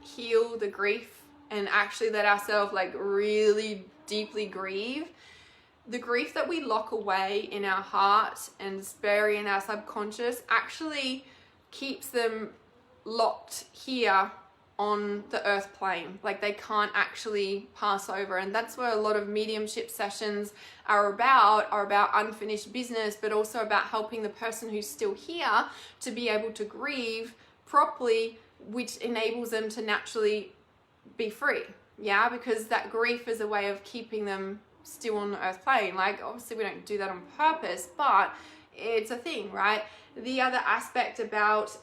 heal the grief and actually let ourselves like really deeply grieve, the grief that we lock away in our heart and bury in our subconscious actually keeps them locked here on the earth plane. Like they can't actually pass over. And that's where a lot of mediumship sessions are about unfinished business, but also about helping the person who's still here to be able to grieve properly, which enables them to naturally be free. Yeah, because that grief is a way of keeping them still on the earth plane. Like obviously we don't do that on purpose, but it's a thing, right? The other aspect about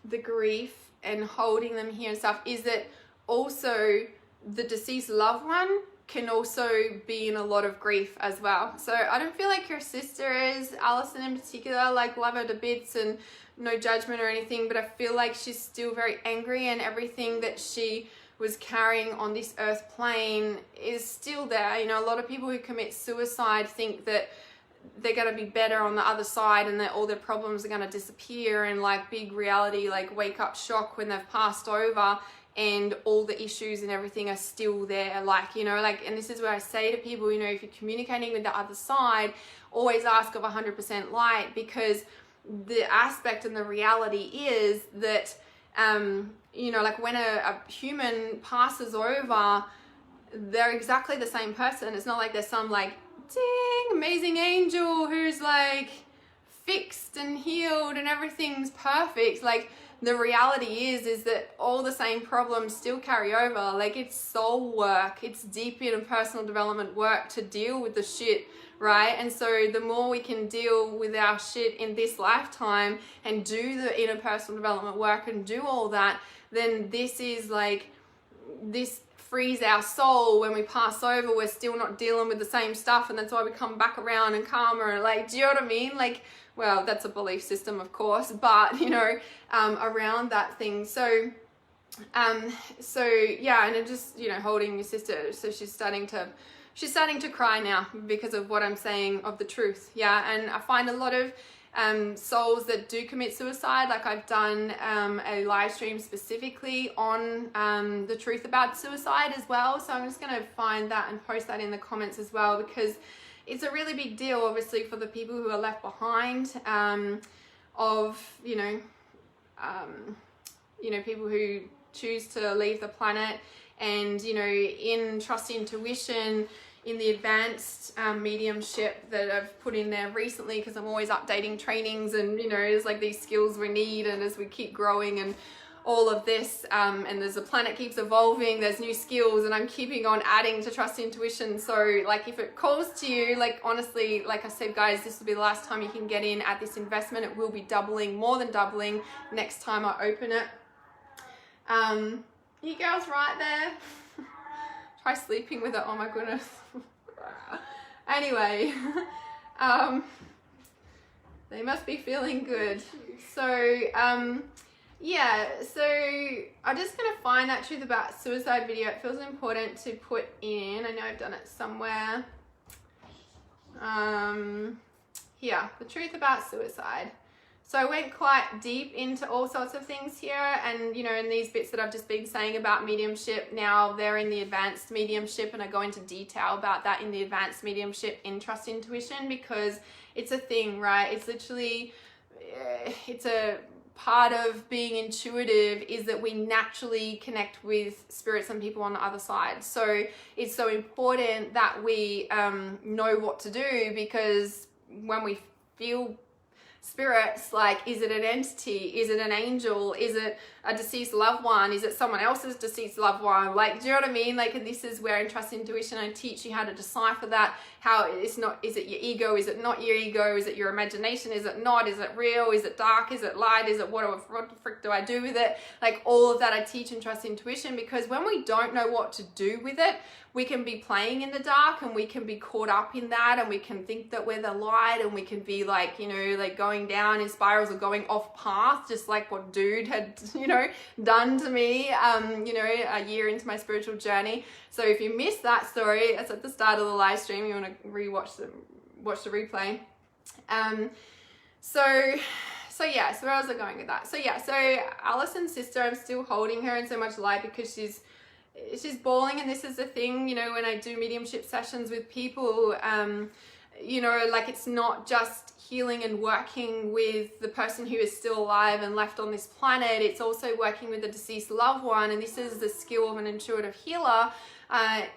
the grief and holding them here and stuff is that also the deceased loved one can also be in a lot of grief as well. So I don't feel like your sister is, Alison in particular, like love her to bits and no judgment or anything, but I feel like she's still very angry and everything that she was carrying on this earth plane is still there. You know, a lot of people who commit suicide think that they're going to be better on the other side and that all their problems are going to disappear, and like big reality, like wake up shock when they've passed over and all the issues and everything are still there. Like, you know, like, and this is where I say to people, you know, if you're communicating with the other side, always ask of 100% light, because the aspect and the reality is that, you know, like when a human passes over, they're exactly the same person. It's not like there's some like ding amazing angel who's like fixed and healed and everything's perfect. Like the reality is that all the same problems still carry over. Like it's soul work, it's deep inner personal development work to deal with the shit, right? And so the more we can deal with our shit in this lifetime and do the inner personal development work and do all that, then this is like, this frees our soul. When we pass over, we're still not dealing with the same stuff, and that's why we come back around and calmer. Like, do you know what I mean? Like, well, that's a belief system, of course, but you know, around that thing. So yeah, and it just, you know, holding your sister, so she's starting to cry now because of what I'm saying of the truth. Yeah, and I find a lot of souls that do commit suicide, like I've done a live stream specifically on the truth about suicide as well, so I'm just going to find that and post that in the comments as well, because it's a really big deal obviously for the people who are left behind, of you know, people who choose to leave the planet. And you know, in Trust Intuition, in the advanced mediumship that I've put in there recently, because I'm always updating trainings, and you know, there's like these skills we need, and as we keep growing and all of this, and as the planet keeps evolving, there's new skills, and I'm keeping on adding to Trust Intuition. So like if it calls to you, like honestly, like I said guys, this will be the last time you can get in at this investment. It will be doubling, more than doubling, next time I open it. You girls right there? Try sleeping with it, oh my goodness. Anyway, they must be feeling good. So yeah, so I'm just gonna find that truth about suicide video. It feels important to put in. I know I've done it somewhere. Here, the truth about suicide. So I went quite deep into all sorts of things here, and you know, in these bits that I've just been saying about mediumship, now they're in the advanced mediumship, and I go into detail about that in the advanced mediumship in Trust Intuition, because it's a thing, right? It's literally, it's a part of being intuitive, is that we naturally connect with spirits and people on the other side. So it's so important that we know what to do, because when we feel spirits, like, is it an entity? Is it an angel? Is it a deceased loved one? Is it someone else's deceased loved one? Like, do you know what I mean? Like, this is where in Trust Intuition, I teach you how to decipher that, how it's not, is it your ego? Is it not your ego? Is it your imagination? Is it not? Is it real? Is it dark? Is it light? Is it what the frick do I do with it? Like, all of that I teach in Trust Intuition, because when we don't know what to do with it, we can be playing in the dark, and we can be caught up in that, and we can think that we're the light, and we can be like, you know, like going down in spirals or going off path, just like what dude had, you know, done to me, you know, a year into my spiritual journey. So if you missed that story, it's at the start of the live stream. You want to watch the replay. So yeah, so where was I going with that? So yeah, so Alison's sister, I'm still holding her in so much light because she's bawling. And this is the thing, you know, when I do mediumship sessions with people, you know, like, it's not just healing and working with the person who is still alive and left on this planet, it's also working with a deceased loved one. And this is the skill of an intuitive healer,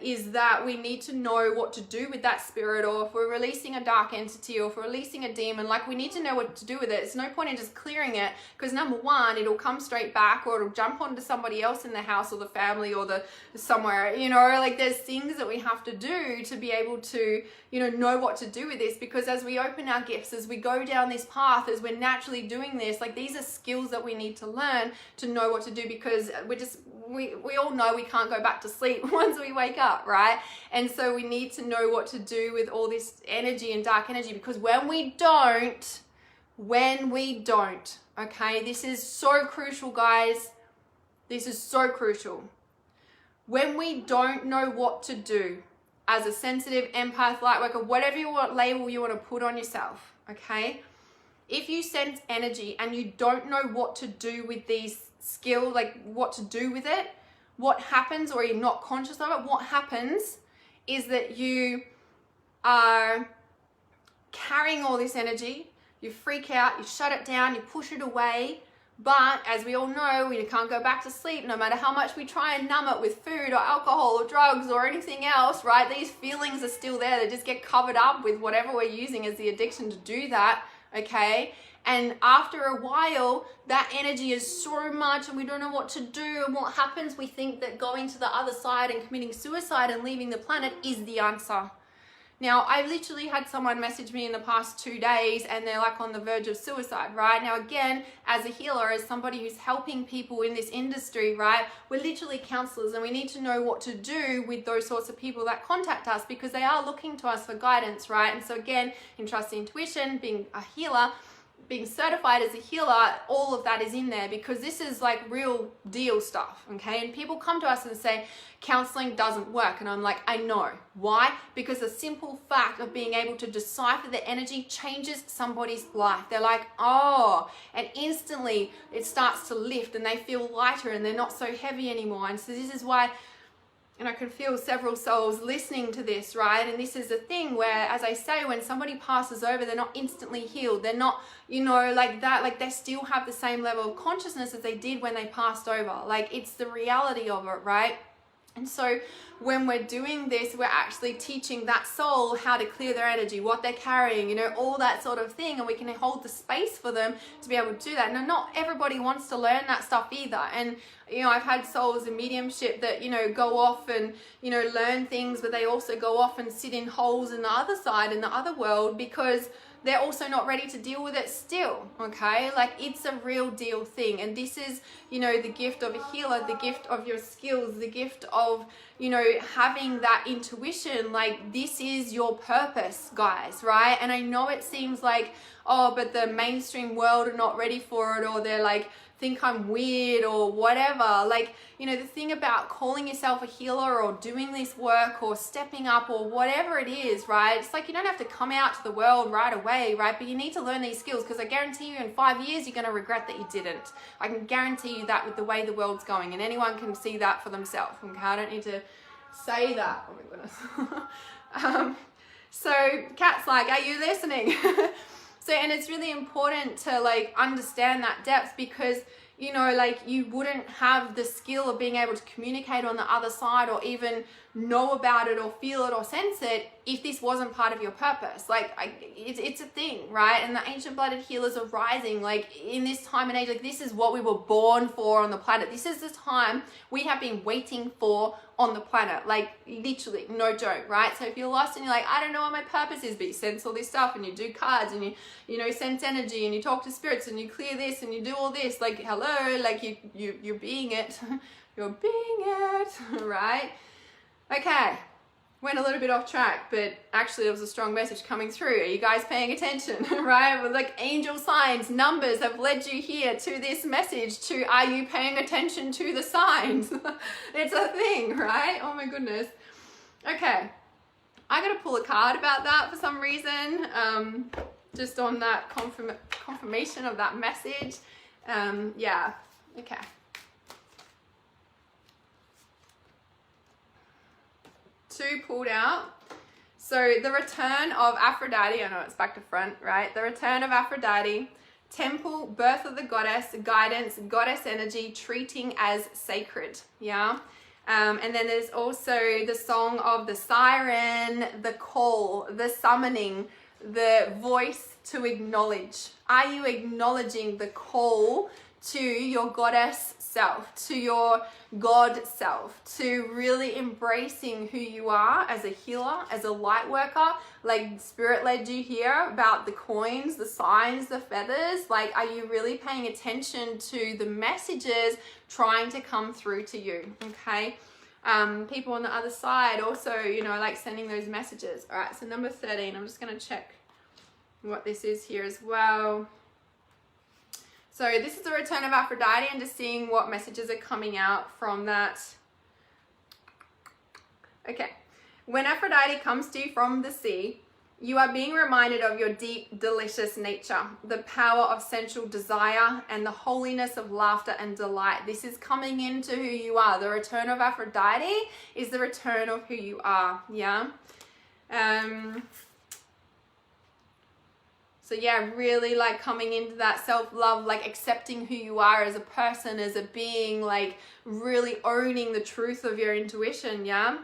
is that we need to know what to do with that spirit, or if we're releasing a dark entity, or if we're releasing a demon, like, we need to know what to do with it. It's no point in just clearing it, because number one, it'll come straight back, or it'll jump onto somebody else in the house or the family or the somewhere, you know, like, there's things that we have to do to be able to, you know what to do with this. Because as we open our gifts, as we go down this path, as we're naturally doing this, like, these are skills that we need to learn to know what to do, because we all know we can't go back to sleep once we wake up, right? And so we need to know what to do with all this energy and dark energy, because when we don't, okay, this is so crucial, guys. This is so crucial. When we don't know what to do as a sensitive empath, light worker, whatever label you want to put on yourself, okay? If you sense energy and you don't know what to do with these skills, like what to do with it, what happens, or you're not conscious of it, what happens is that you are carrying all this energy, you freak out, you shut it down, you push it away. But as we all know, we can't go back to sleep no matter how much we try and numb it with food or alcohol or drugs or anything else, right? These feelings are still there. They just get covered up with whatever we're using as the addiction to do that, okay? And after a while, that energy is so much and we don't know what to do. And what happens, we think that going to the other side and committing suicide and leaving the planet is the answer. Now, I literally had someone message me in the past 2 days and they're like on the verge of suicide, right? Now, again, as a healer, as somebody who's helping people in this industry, right? We're literally counselors and we need to know what to do with those sorts of people that contact us because they are looking to us for guidance, right? And so again, in Trust Intuition, being a healer, being certified as a healer, all of that is in there because this is like real deal stuff, okay? And people come to us and say, counseling doesn't work. And I'm like, I know. Why? Because the simple fact of being able to decipher the energy changes somebody's life. They're like, oh, and instantly it starts to lift and they feel lighter and they're not so heavy anymore. And so this is why, and I can feel several souls listening to this, right? And this is the thing where, as I say, when somebody passes over, they're not instantly healed. They're not, you know, like that, like they still have the same level of consciousness as they did when they passed over. Like it's the reality of it, right? And so when we're doing this, we're actually teaching that soul how to clear their energy, what they're carrying, you know, all that sort of thing. And we can hold the space for them to be able to do that. Now, not everybody wants to learn that stuff either. And, you know, I've had souls in mediumship that, you know, go off and, you know, learn things, but they also go off and sit in holes in the other side, in the other world, because they're also not ready to deal with it still, okay? Like it's a real deal thing. And this is, you know, the gift of a healer, the gift of your skills, the gift of, you know, having that intuition. Like this is your purpose, guys, right? And I know it seems like, oh, but the mainstream world are not ready for it, or they're like, think I'm weird or whatever. Like, you know, the thing about calling yourself a healer or doing this work or stepping up or whatever it is, right? It's like you don't have to come out to the world right away, right? But you need to learn these skills because I guarantee you in 5 years, you're going to regret that you didn't. I can guarantee you that with the way the world's going, and anyone can see that for themselves, okay? I don't need to say that. Oh my goodness. So Kat's like, are you listening? So, and it's really important to like understand that depth because, you know, like you wouldn't have the skill of being able to communicate on the other side or even know about it or feel it or sense it if this wasn't part of your purpose. Like it's a thing, right? And the ancient blooded healers are rising like in this time and age. Like this is what we were born for on the planet. This is the time we have been waiting for on the planet, like literally, no joke, right? So if you're lost and you're like, I don't know what my purpose is, but you sense all this stuff and you do cards and you know, sense energy and you talk to spirits and you clear this and you do all this, like hello, like you're being it. You're being it, right? Okay, went a little bit off track, but actually there was a strong message coming through. Are you guys paying attention, right? Well, like angel signs, numbers have led you here to this message to, are you paying attention to the signs? It's a thing, right? Oh my goodness. Okay, I gotta pull a card about that for some reason, just on that confirmation of that message. Yeah, okay. Two pulled out. So the return of Aphrodite, I know it's back to front, right? The return of Aphrodite, temple, birth of the goddess, guidance, goddess energy, treating as sacred, yeah? And then there's also the song of the siren, the call, the summoning, the voice to acknowledge. Are you acknowledging the call to your goddess self, to your God self, to really embracing who you are as a healer, as a light worker? Like spirit led you here about the coins, the signs, the feathers. Like, are you really paying attention to the messages trying to come through to you? Okay. People on the other side also, you know, like sending those messages. All right. So number 13, I'm just going to check what this is here as well. So this is the return of Aphrodite and just seeing what messages are coming out from that. Okay. When Aphrodite comes to you from the sea, you are being reminded of your deep, delicious nature, the power of sensual desire, and the holiness of laughter and delight. This is coming into who you are. The return of Aphrodite is the return of who you are. Yeah. So yeah, really like coming into that self-love, like accepting who you are as a person, as a being, like really owning the truth of your intuition, yeah?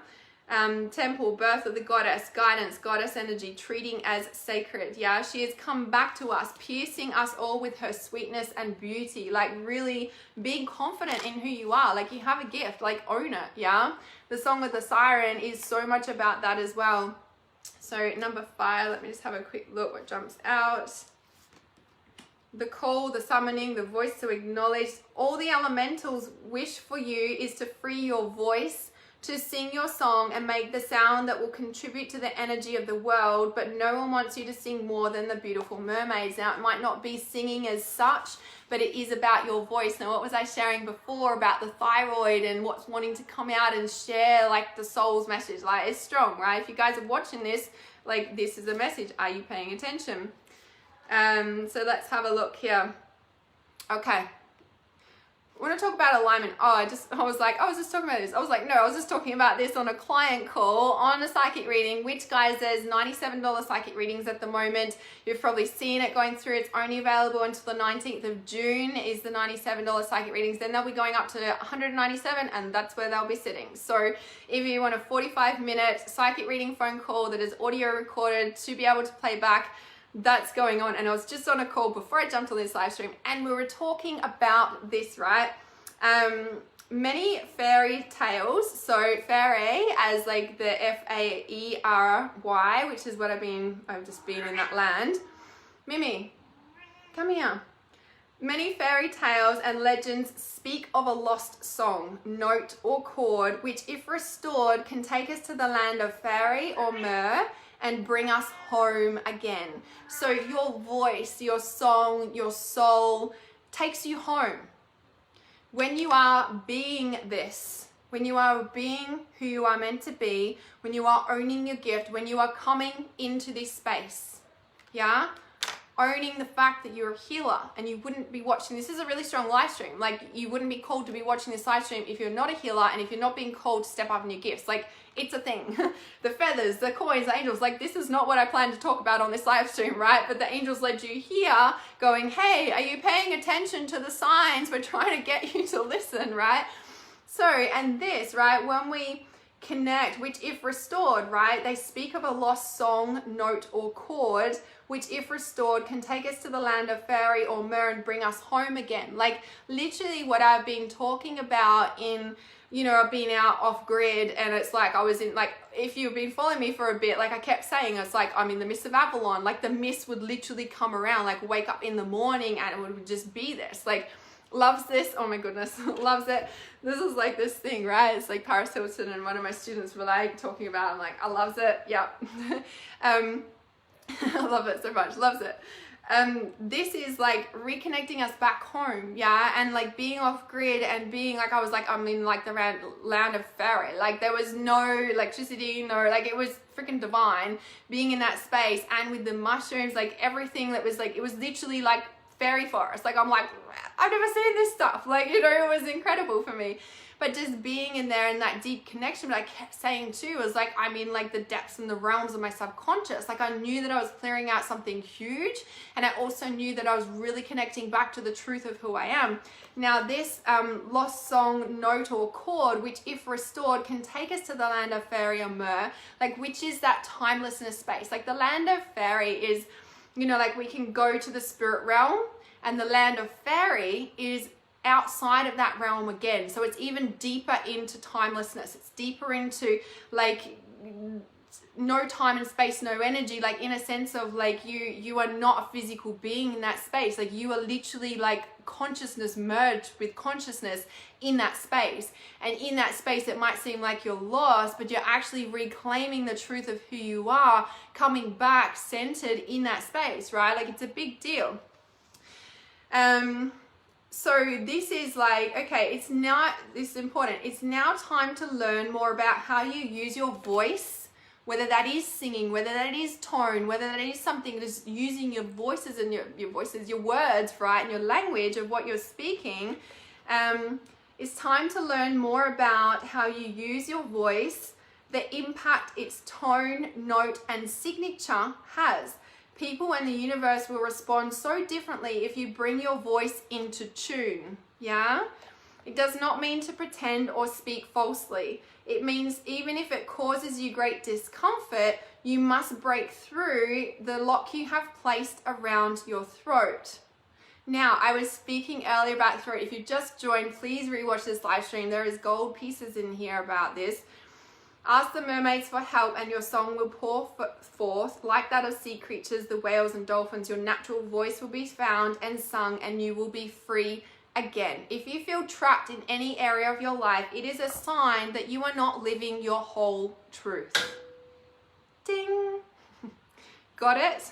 Temple, birth of the goddess, guidance, goddess energy, treating as sacred, yeah? She has come back to us, piercing us all with her sweetness and beauty, like really being confident in who you are, like you have a gift, like own it, yeah? The song of the siren is so much about that as well. So number 5, let me just have a quick look what jumps out. The call, the summoning, the voice to acknowledge. All the elementals wish for you is to free your voice, to sing your song and make the sound that will contribute to the energy of the world, but no one wants you to sing more than the beautiful mermaids. Now, it might not be singing as such, but it is about your voice. Now, what was I sharing before about the thyroid and what's wanting to come out and share like the soul's message? Like, it's strong, right? If you guys are watching this, like this is a message. Are you paying attention? So let's have a look here. Okay. I want to talk about alignment. I was just talking about this. I was like, no, I was just talking about this on a client call on a psychic reading, which guys, there's $97 psychic readings at the moment. You've probably seen it going through. It's only available until the 19th of June is the $97 psychic readings. Then they'll be going up to $197 and that's where they'll be sitting. So if you want a 45-minute psychic reading phone call that is audio recorded to be able to play back, that's going on. And I was just on a call before I jumped on this live stream and we were talking about this, right? Many fairy tales, so fairy as like the Faery, which is what I've just been in that land. Mimi, come here. Many fairy tales and legends speak of a lost song, note or chord, which if restored can take us to the land of fairy or myrrh and bring us home again. So your voice, your song, your soul takes you home. When you are being this, when you are being who you are meant to be, when you are owning your gift, when you are coming into this space, yeah? owning the fact that you're a healer, and you wouldn't be watching. This is a really strong live stream. Like, you wouldn't be called to be watching this live stream if you're not a healer, and if you're not being called to step up in your gifts. Like, it's a thing. The feathers, the coins, the angels, like, this is not what I planned to talk about on this live stream, right? But the angels led you here going, hey, are you paying attention to the signs? We're trying to get you to listen, right? So, and this, right, when we connect, which if restored, right, they speak of a lost song, note, or chord, which if restored can take us to the land of fairy or myrrh and bring us home again. Like, literally what I've been talking about in, you know, I've been out off grid, and it's like I was in, like, if you've been following me for a bit, like I kept saying, it's like I'm in the mist of Avalon. Like, the mist would literally come around, like wake up in the morning and it would just be this, like, loves this, oh my goodness, loves it. This is like this thing, right? It's like Paris Hilton and one of my students were like talking about, I'm like, I loves it, yep. I love it so much, loves it. This is like reconnecting us back home, yeah, and like being off grid and being like, I was like, I'm in like the land of fairy. Like, there was no electricity, no, like, it was freaking divine being in that space, and with the mushrooms, like everything that was like, it was literally like fairy forest. Like, I'm like, I've never seen this stuff, like, you know, it was incredible for me. But just being in there and that deep connection, but I kept saying too, was like, I'm in like the depths and the realms of my subconscious. Like, I knew that I was clearing out something huge, and I also knew that I was really connecting back to the truth of who I am. Now, this lost song, note, or chord, which if restored can take us to the land of fairy or myrrh, like, which is that timelessness space. Like, the land of fairy is, you know, like, we can go to the spirit realm, and the land of fairy is outside of that realm again. So it's even deeper into timelessness. It's deeper into like no time and space, no energy, like in a sense of like you are not a physical being in that space. Like, you are literally like consciousness merged with consciousness in that space. And in that space, it might seem like you're lost, but you're actually reclaiming the truth of who you are, coming back centered in that space, right? Like, it's a big deal. So this is like, okay, this is important. It's now time to learn more about how you use your voice, whether that is singing, whether that is tone, whether that is something, just using your voices and your voices, your words, right, and your language of what you're speaking. It's time to learn more about how you use your voice, the impact its tone, note, and signature has. People and the universe will respond so differently if you bring your voice into tune, yeah? It does not mean to pretend or speak falsely. It means even if it causes you great discomfort, you must break through the lock you have placed around your throat. Now, I was speaking earlier about throat. If you just joined, please rewatch this live stream. There is gold pieces in here about this. Ask the mermaids for help, and your song will pour forth like that of sea creatures, the whales and dolphins. Your natural voice will be found and sung, and you will be free again. If you feel trapped in any area of your life, it is a sign that you are not living your whole truth. Ding! Got it?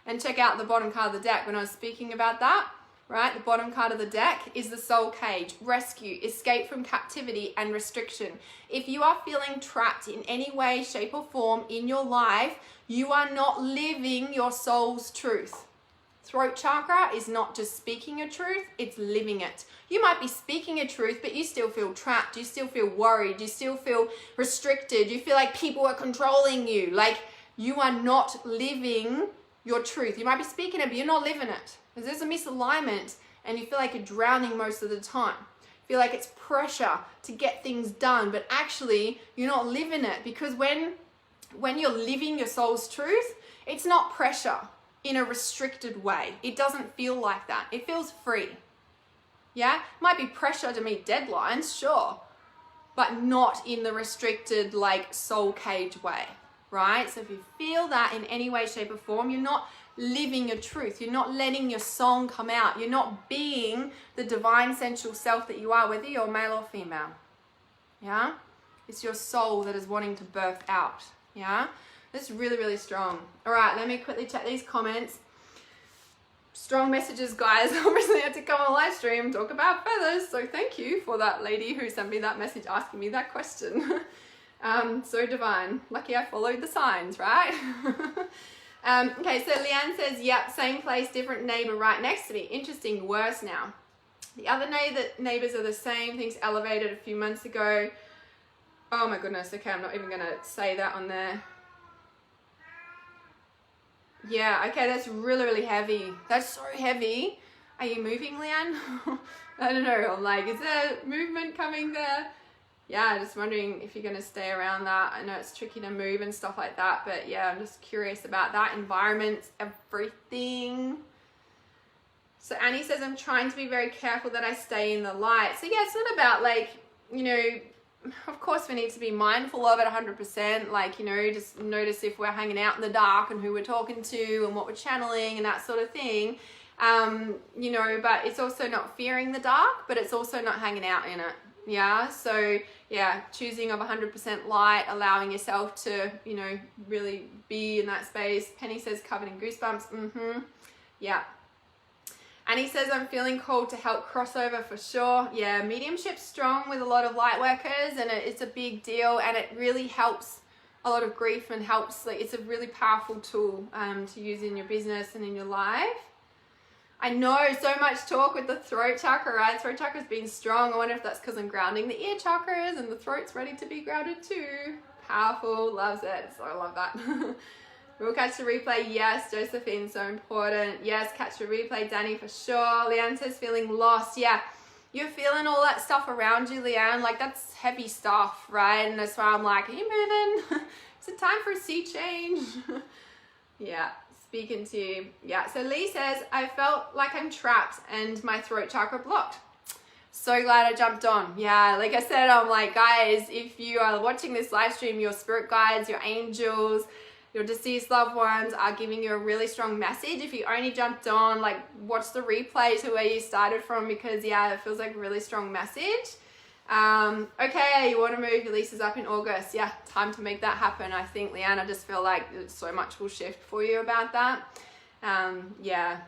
And check out the bottom card of the deck when I was speaking about that. Right, the bottom card of the deck is the soul cage, rescue, escape from captivity and restriction. If you are feeling trapped in any way, shape or form in your life, you are not living your soul's truth. Throat chakra is not just speaking your truth, it's living it. You might be speaking a truth, but you still feel trapped, you still feel worried, you still feel restricted, you feel like people are controlling you. Like, you are not living your truth. You might be speaking it, but you're not living it. Because there's a misalignment and you feel like you're drowning most of the time. You feel like it's pressure to get things done, but actually you're not living it, because when you're living your soul's truth, it's not pressure in a restricted way. It doesn't feel like that. It feels free. Yeah? It might be pressure to meet deadlines, sure, but not in the restricted like soul cage way, right? So if you feel that in any way, shape or form, you're not living your truth. You're not letting your song come out. You're not being the divine sensual self that you are, whether you're male or female. Yeah? It's your soul that is wanting to birth out. Yeah? That's really, really strong. All right, let me quickly check these comments. Strong messages, guys. Obviously, I had to come on a live stream and talk about feathers. So thank you for that lady who sent me that message asking me that question. So divine. Lucky I followed the signs, right? Okay, so Leanne says, yep, same place, different neighbor right next to me. Interesting, worse now. The other neighbors are the same, things elevated a few months ago. Oh my goodness, okay, I'm not even gonna say that on there. Yeah, okay, that's really, really heavy. That's so heavy. Are you moving, Leanne? I don't know, I'm like, is there movement coming there? Yeah, just wondering if you're gonna stay around that. I know it's tricky to move and stuff like that, but yeah, I'm just curious about that. Environment, everything. So Annie says, I'm trying to be very careful that I stay in the light. So yeah, it's not about like, you know, of course we need to be mindful of it 100%. Like, you know, just notice if we're hanging out in the dark and who we're talking to and what we're channeling and that sort of thing. You know, but it's also not fearing the dark, but it's also not hanging out in it. Yeah, so yeah, choosing of 100% light, allowing yourself to, you know, really be in that space. Penny says covered in goosebumps. Yeah. Annie says, I'm feeling called to help crossover for sure. Yeah, mediumship's strong with a lot of light workers, and it's a big deal, and it really helps a lot of grief and helps, like, it's a really powerful tool to use in your business and in your life. I know, so much talk with the throat chakra, right? Throat chakra's been strong. I wonder if that's because I'm grounding the ear chakras and the throat's ready to be grounded too. Powerful, loves it. So I love that. We'll catch the replay. Yes, Josephine, so important. Yes, catch the replay, Danny, for sure. Leanne says feeling lost. Yeah, you're feeling all that stuff around you, Leanne. Like, that's heavy stuff, right? And that's why I'm like, are you moving? Is it time for a sea change? Yeah, speaking to you. Yeah, so Lee says, I felt like I'm trapped and my throat chakra blocked. So glad I jumped on. Yeah, like I said, I'm like, guys, if you are watching this live stream, your spirit guides, your angels, your deceased loved ones are giving you a really strong message. If you only jumped on, like, watch the replay to where you started from, because yeah, it feels like a really strong message. Okay, you want to move your leases up in August. Yeah, time to make that happen. I think, Leanne, I just feel like so much will shift for you about that. Yeah.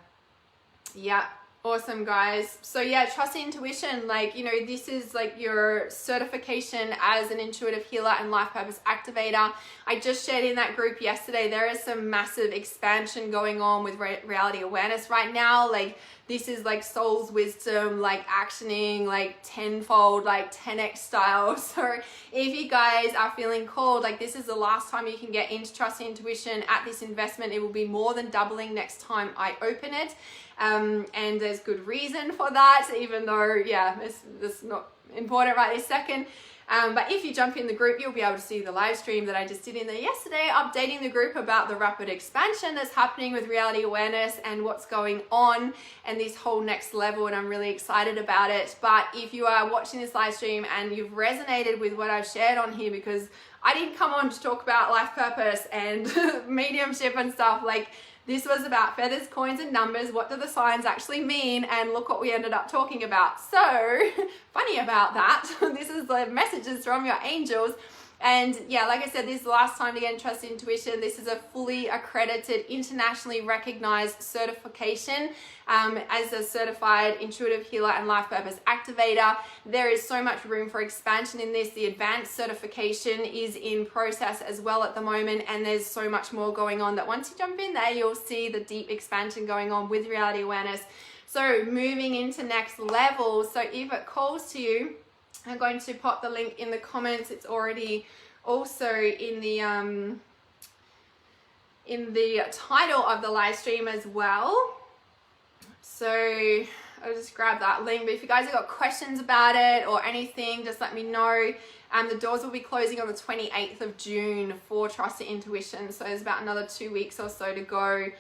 Awesome, guys. So yeah, trust intuition. Like, you know, this is like your certification as an intuitive healer and life purpose activator. I just shared in that group yesterday, there is some massive expansion going on with reality awareness right now. Like, this is like soul's wisdom, like actioning, like tenfold, like 10x style. So if you guys are feeling called, like, this is the last time you can get into trust intuition at this investment. It will be more than doubling next time I open it. And there's good reason for that, even though, yeah, it's not important right this second. But if you jump in the group, you'll be able to see the live stream that I just did in there yesterday, updating the group about the rapid expansion that's happening with reality awareness and what's going on and this whole next level. And I'm really excited about it. But if you are watching this live stream and you've resonated with what I've shared on here, because I didn't come on to talk about life purpose and mediumship and stuff, like, this was about feathers, coins, and numbers. What do the signs actually mean? And look what we ended up talking about. So funny about that. This is the messages from your angels. And yeah, like I said, this is the last time to get in trust intuition. This is a fully accredited, internationally recognized certification as a certified intuitive healer and life purpose activator. There is so much room for expansion in this. The advanced certification is in process as well at the moment, and there's so much more going on that once you jump in there, you'll see the deep expansion going on with reality awareness. So moving into next level. So if it calls to you, I'm going to pop the link in the comments. It's already also in the title of the live stream as well. So I'll just grab that link. But if you guys have got questions about it or anything, just let me know. The doors will be closing on the 28th of June for Trust and Intuition. So there's about another 2 weeks or so to go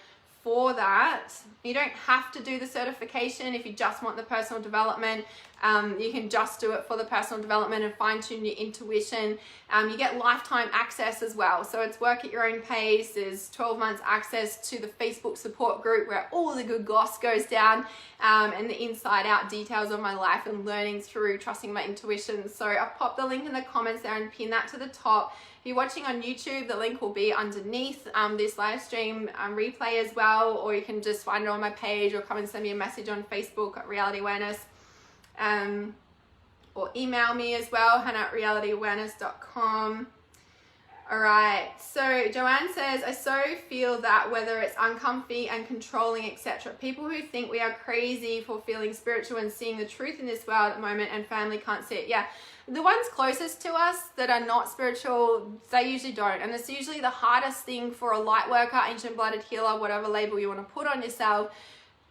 for that. You don't have to do the certification if you just want the personal development. You can just do it for the personal development and fine-tune your intuition. You get lifetime access as well. So it's work at your own pace. There's 12 months access to the Facebook support group where all the good goss goes down, and the inside out details of my life and learning through trusting my intuition. So I've popped the link in the comments there and pin that to the top. If you're watching on YouTube, the link will be underneath this live stream replay as well, or you can just find it on my page or come and send me a message on Facebook at Reality Awareness, or email me as well, hannah@realityawareness.com. All right, so Joanne says, I so feel that whether it's uncomfy and controlling, etc. People who think we are crazy for feeling spiritual and seeing the truth in this world at the moment and family can't see it. Yeah, the ones closest to us that are not spiritual, they usually don't. And it's usually the hardest thing for a light worker, ancient blooded healer, whatever label you want to put on yourself,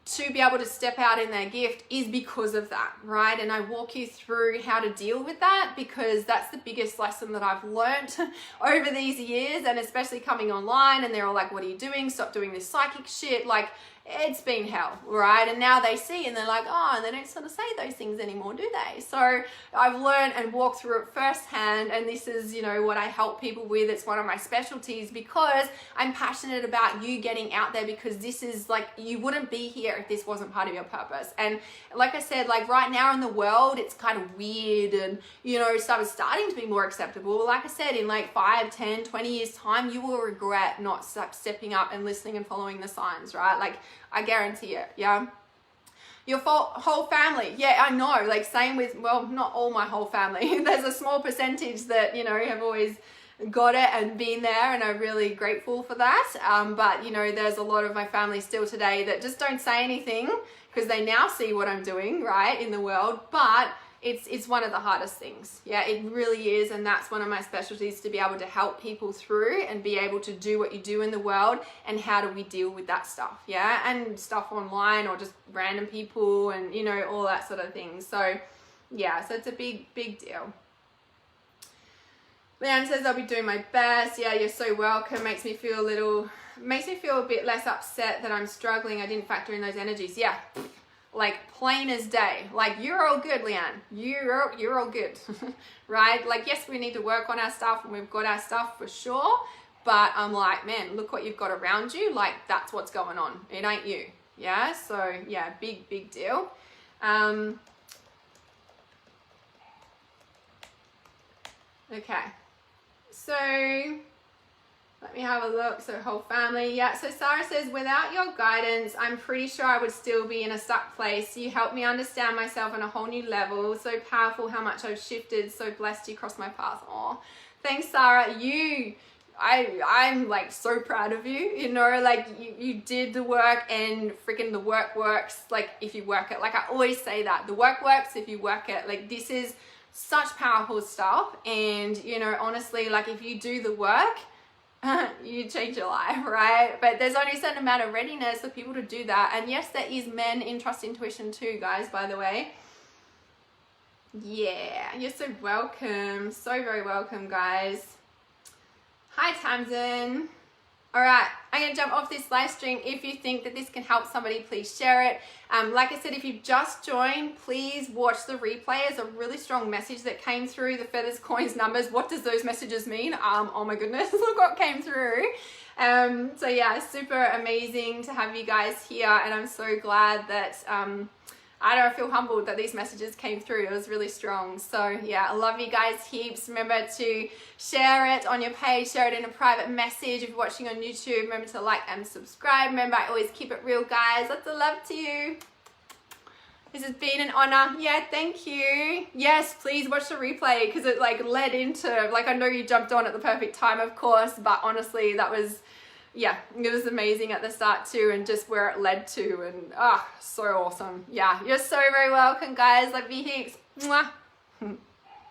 to be able to step out in their gift is because of that, right? And I walk you through how to deal with that, because that's the biggest lesson that I've learned over these years, and especially coming online and they're all like, what are you doing? Stop doing this psychic shit. Like, it's been hell, right? And now they see and they're like, oh, and they don't sort of say those things anymore, do they? So I've learned and walked through it firsthand, and this is, you know, what I help people with. It's one of my specialties because I'm passionate about you getting out there, because this is like, you wouldn't be here if this wasn't part of your purpose. And like I said, like right now in the world, it's kind of weird and, you know, stuff is starting to be more acceptable. Like I said, in like 5, 10, 20 years time, you will regret not stepping up and listening and following the signs, right? Like, I guarantee it. Yeah. Your whole family. Yeah, I know. Like, same with, well, not all my whole family. There's a small percentage that, you know, have always got it and been there, and I'm really grateful for that. But, you know, there's a lot of my family still today that just don't say anything because they now see what I'm doing, right, in the world. But it's one of the hardest things. Yeah, it really is. And that's one of my specialties, to be able to help people through and be able to do what you do in the world, and how do we deal with that stuff. Yeah, and stuff online or just random people and, you know, all that sort of thing. So yeah, so it's a big deal. Leanne says, I'll be doing my best. Yeah, you're so welcome. Makes me feel a bit less upset that I'm struggling. I didn't factor in those energies. Yeah, like plain as day. Like, you're all good, Leanne. You're all good. Right? Like, yes, we need to work on our stuff, and we've got our stuff for sure. But I'm like, man, look what you've got around you. Like, that's what's going on. It ain't you. Yeah. So yeah, big deal. Okay. So let me have a look. So whole family. Yeah. So Sarah says, without your guidance, I'm pretty sure I would still be in a stuck place. You helped me understand myself on a whole new level. So powerful how much I've shifted. So blessed you crossed my path. Oh, thanks, Sarah. I'm like so proud of you. You know, like you did the work, and freaking the work works. Like, if you work it, like I always say that the work works if you work it. Like, this is such powerful stuff. And, you know, honestly, like if you do the work, you change your life, right? But there's only a certain amount of readiness for people to do that. And yes, there is men in trust intuition too, guys, by the way. Yeah, you're so welcome. So very welcome, guys. Hi, Tamsin. All right, I'm going to jump off this live stream. If you think that this can help somebody, please share it. Like I said, if you've just joined, please watch the replay. It's a really strong message that came through. The feathers, coins, numbers. What does those messages mean? Oh my goodness, look what came through. So yeah, super amazing to have you guys here. And I'm so glad that, I feel humbled that these messages came through. It was really strong. So yeah, I love you guys heaps. Remember to share it on your page, share it in a private message. If you're watching on YouTube, remember to like and subscribe. Remember, I always keep it real, guys. Lots of love to you. This has been an honor. Yeah, thank you. Yes, please watch the replay, because it like led into, like, I know you jumped on at the perfect time, of course, but honestly, that was, yeah, it was amazing at the start too, and just where it led to, and so awesome. Yeah, you're so very welcome, guys. Love you heaps. Mwah.